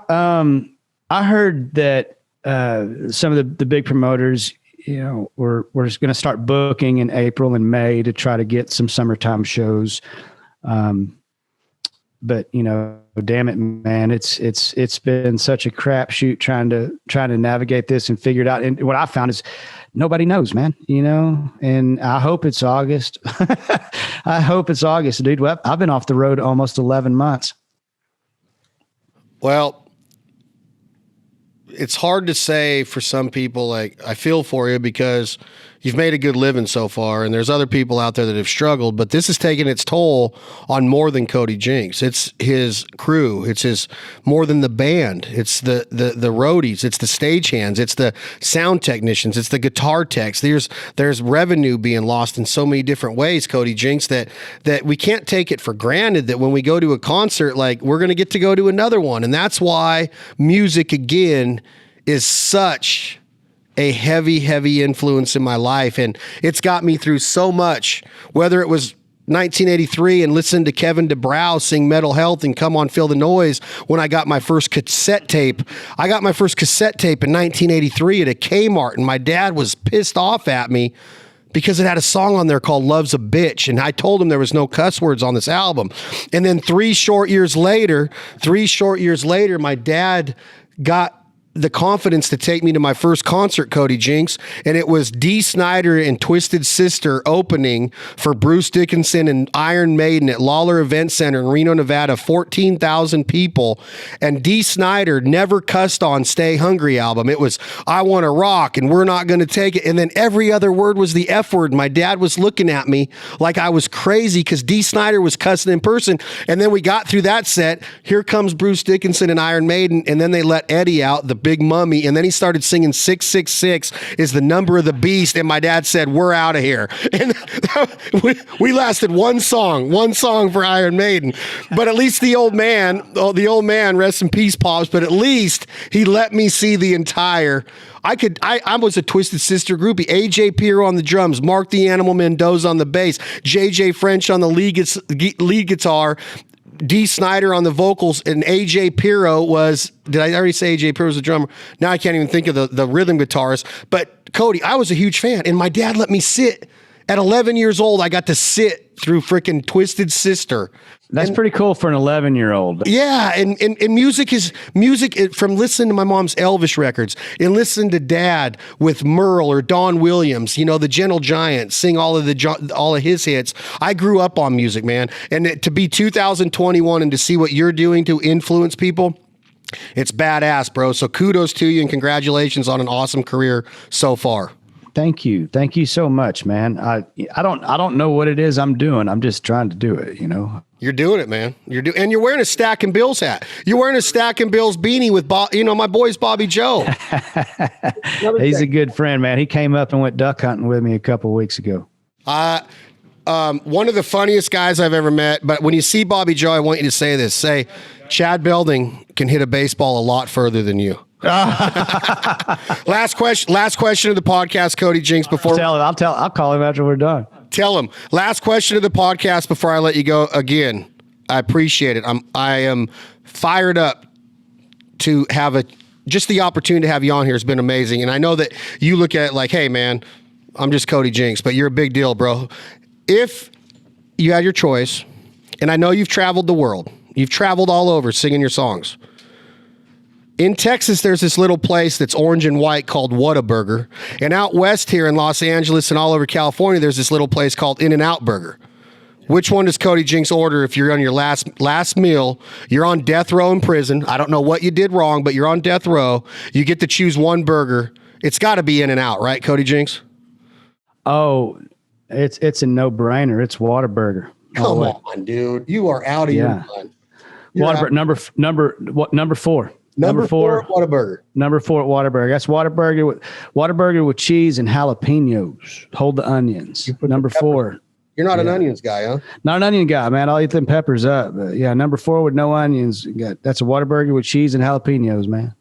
I heard that some of the big promoters, we're just going to start booking in April and May to try to get some summertime shows. But damn it, man, it's been such a crapshoot trying to navigate this and figure it out. And what I found is nobody knows, man, and I hope it's August. I hope it's August, dude. Well, I've been off the road almost 11 months. Well, it's hard to say for some people. Like, I feel for you because you've made a good living so far, and there's other people out there that have struggled, but this has taken its toll on more than Cody Jinks. It's his crew. It's more than the band. It's the roadies. It's the stagehands. It's the sound technicians. It's the guitar techs. There's revenue being lost in so many different ways, Cody Jinks, that we can't take it for granted that when we go to a concert, like, we're going to get to go to another one. And that's why music, again, is such a heavy, heavy influence in my life. And it's got me through so much, whether it was 1983 and listen to Kevin DeBrow sing Mental Health and Come On Feel the Noise when I got my first cassette tape. I got my first cassette tape in 1983 at a Kmart, and my dad was pissed off at me because it had a song on there called Love's a Bitch. And I told him there was no cuss words on this album. And then 3 short years later, my dad got the confidence to take me to my first concert, Cody Jinks, and it was Dee Snider and Twisted Sister opening for Bruce Dickinson and Iron Maiden at Lawler Event Center in Reno, Nevada, 14,000 people, and Dee Snider never cussed on Stay Hungry album. It was, I Want to Rock, and We're Not Going to Take It, and then every other word was the F word. My dad was looking at me like I was crazy because Dee Snider was cussing in person, and then we got through that set. Here comes Bruce Dickinson and Iron Maiden, and then they let Eddie out, the Big Mummy, and then he started singing 666 is the number of the beast, and my dad said, we're out of here. And we lasted one song for Iron Maiden, but at least the old man, rest in peace, Pops, but at least he let me see the entire. I was a Twisted Sister groupie. AJ Pierre on the drums, Mark the Animal Mendoza on the bass, JJ French on the lead guitar, Dee Snider on the vocals, and AJ Pirro was, did I already say AJ Pirro was the drummer? Now I can't even think of the rhythm guitarist. But Cody, I was a huge fan, and my dad let me sit. At 11 years old, I got to sit through freaking Twisted Sister. That's pretty cool for an 11-year-old. Yeah, and music from listening to my mom's Elvis records and listening to Dad with Merle or Don Williams, the Gentle Giant, sing all of his hits. I grew up on music, man. And to be 2021 and to see what you're doing to influence people, It's badass, bro. So kudos to you and congratulations on an awesome career so far. Thank you so much, man. I don't know what it is I'm doing. I'm just trying to do it, you know. You're doing it, man. And you're wearing a Stack and Bills hat. You're wearing a Stack and Bills beanie with my boy's Bobby Joe. He's a good friend, man. He came up and went duck hunting with me a couple of weeks ago. One of the funniest guys I've ever met. But when you see Bobby Joe, I want you to say this. Say, Chad Belding can hit a baseball a lot further than you. Last question of the podcast, Cody Jinks. I'll call him after we're done. Tell him. Last question of the podcast before I let you go. Again, I appreciate it. I am fired up to have just the opportunity to have you on here has been amazing. And I know that you look at it like, hey man, I'm just Cody Jinks, but you're a big deal, bro. If you had your choice, and I know you've traveled the world, you've traveled all over singing your songs. In Texas, there's this little place that's orange and white called Whataburger. And out west here in Los Angeles and all over California, there's this little place called In-N-Out Burger. Which one does Cody Jinks order if you're on your last meal? You're on death row in prison. I don't know what you did wrong, but you're on death row. You get to choose one burger. It's got to be In-N-Out, right, Cody Jinks? Oh, it's a no-brainer. It's Whataburger. Come on, dude. You are out of your mind. Whataburger, number 4. Number 4 at Whataburger. Number 4 at Whataburger. That's Whataburger with cheese and jalapenos. Hold the onions. Number 4. You're not an onions guy, huh? Not an onion guy, man. I'll eat them peppers up. But yeah, number 4 with no onions. That's a Whataburger with cheese and jalapenos, man.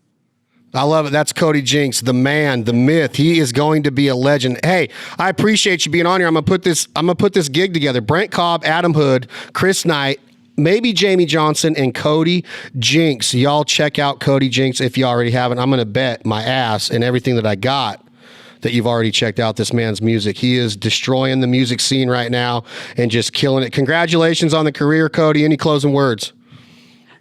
I love it. That's Cody Jinks, the man, the myth. He is going to be a legend. Hey, I appreciate you being on here. I'm gonna put this gig together. Brent Cobb, Adam Hood, Chris Knight, maybe Jamie Johnson, and Cody Jinks. Y'all check out Cody Jinks if you already haven't. I'm going to bet my ass and everything that I got that you've already checked out this man's music. He is destroying the music scene right now and just killing it. Congratulations on the career, Cody. Any closing words?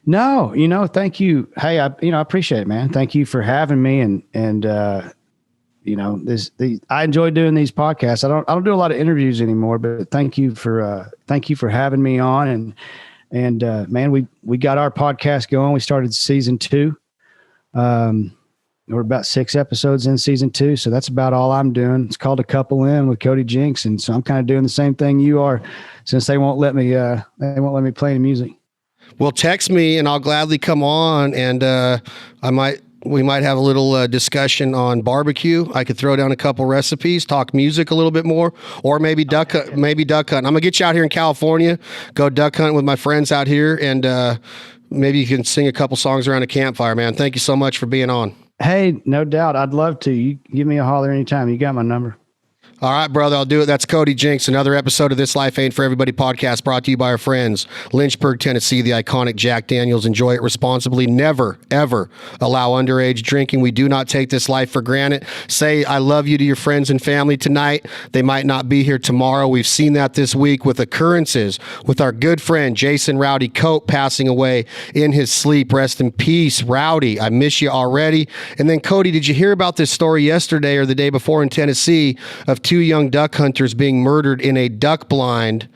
No, thank you. Hey, I appreciate it, man. Thank you for having me. And I enjoy doing these podcasts. I don't do a lot of interviews anymore, but thank you for having me on. And man, we got our podcast going. We started season 2. We're about 6 episodes in season 2. So that's about all I'm doing. It's called A Couple In with Cody Jinks. And so I'm kind of doing the same thing you are, since they won't let me play any music. Well, text me and I'll gladly come on. And we might have a little discussion on barbecue. I could throw down a couple recipes, talk music a little bit more, or maybe duck hunt. I'm gonna get you out here in California, go duck hunt with my friends out here, and maybe you can sing a couple songs around a campfire, man. Thank you so much for being on. Hey, no doubt. I'd love to. You give me a holler anytime. You got my number. All right, brother, I'll do it. That's Cody Jinks. Another episode of This Life Ain't For Everybody podcast brought to you by our friends, Lynchburg, Tennessee, the iconic Jack Daniels. Enjoy it responsibly. Never, ever allow underage drinking. We do not take this life for granted. Say I love you to your friends and family tonight. They might not be here tomorrow. We've seen that this week with occurrences with our good friend Jason Rowdy Cope passing away in his sleep. Rest in peace, Rowdy. I miss you already. And then, Cody, did you hear about this story yesterday or the day before in Tennessee of 2 young duck hunters being murdered in a duck blind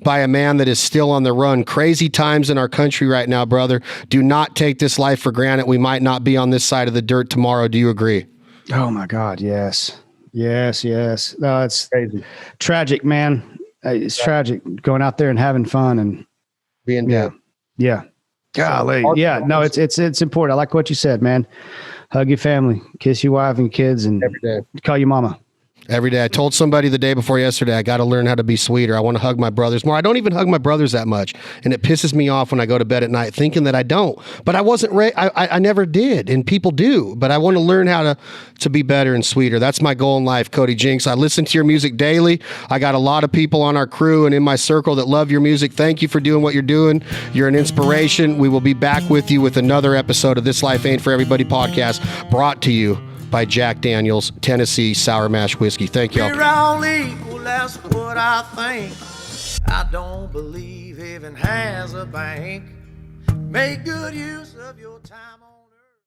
by a man that is still on the run? Crazy times in our country right now, brother. Do not take this life for granted. We might not be on this side of the dirt tomorrow. Do you agree? Oh my God. Yes. No, it's crazy. Tragic, man. It's tragic going out there and having fun and being dead. Yeah. Golly. Yeah. No, it's important. I like what you said, man. Hug your family, kiss your wife and kids, and every day call your mama. Every day. I told somebody the day before yesterday, I got to learn how to be sweeter. I want to hug my brothers more. I don't even hug my brothers that much. And it pisses me off when I go to bed at night thinking that I don't. But I wasn't I never did. And people do. But I want to learn how to be better and sweeter. That's my goal in life, Cody Jinks. I listen to your music daily. I got a lot of people on our crew and in my circle that love your music. Thank you for doing what you're doing. You're an inspiration. We will be back with you with another episode of This Life Ain't For Everybody podcast, brought to you by Jack Daniels, Tennessee Sour Mash Whiskey. Thank y'all. We're all equal, that's what I think. I don't believe heaven has a bank. Make good use of your time.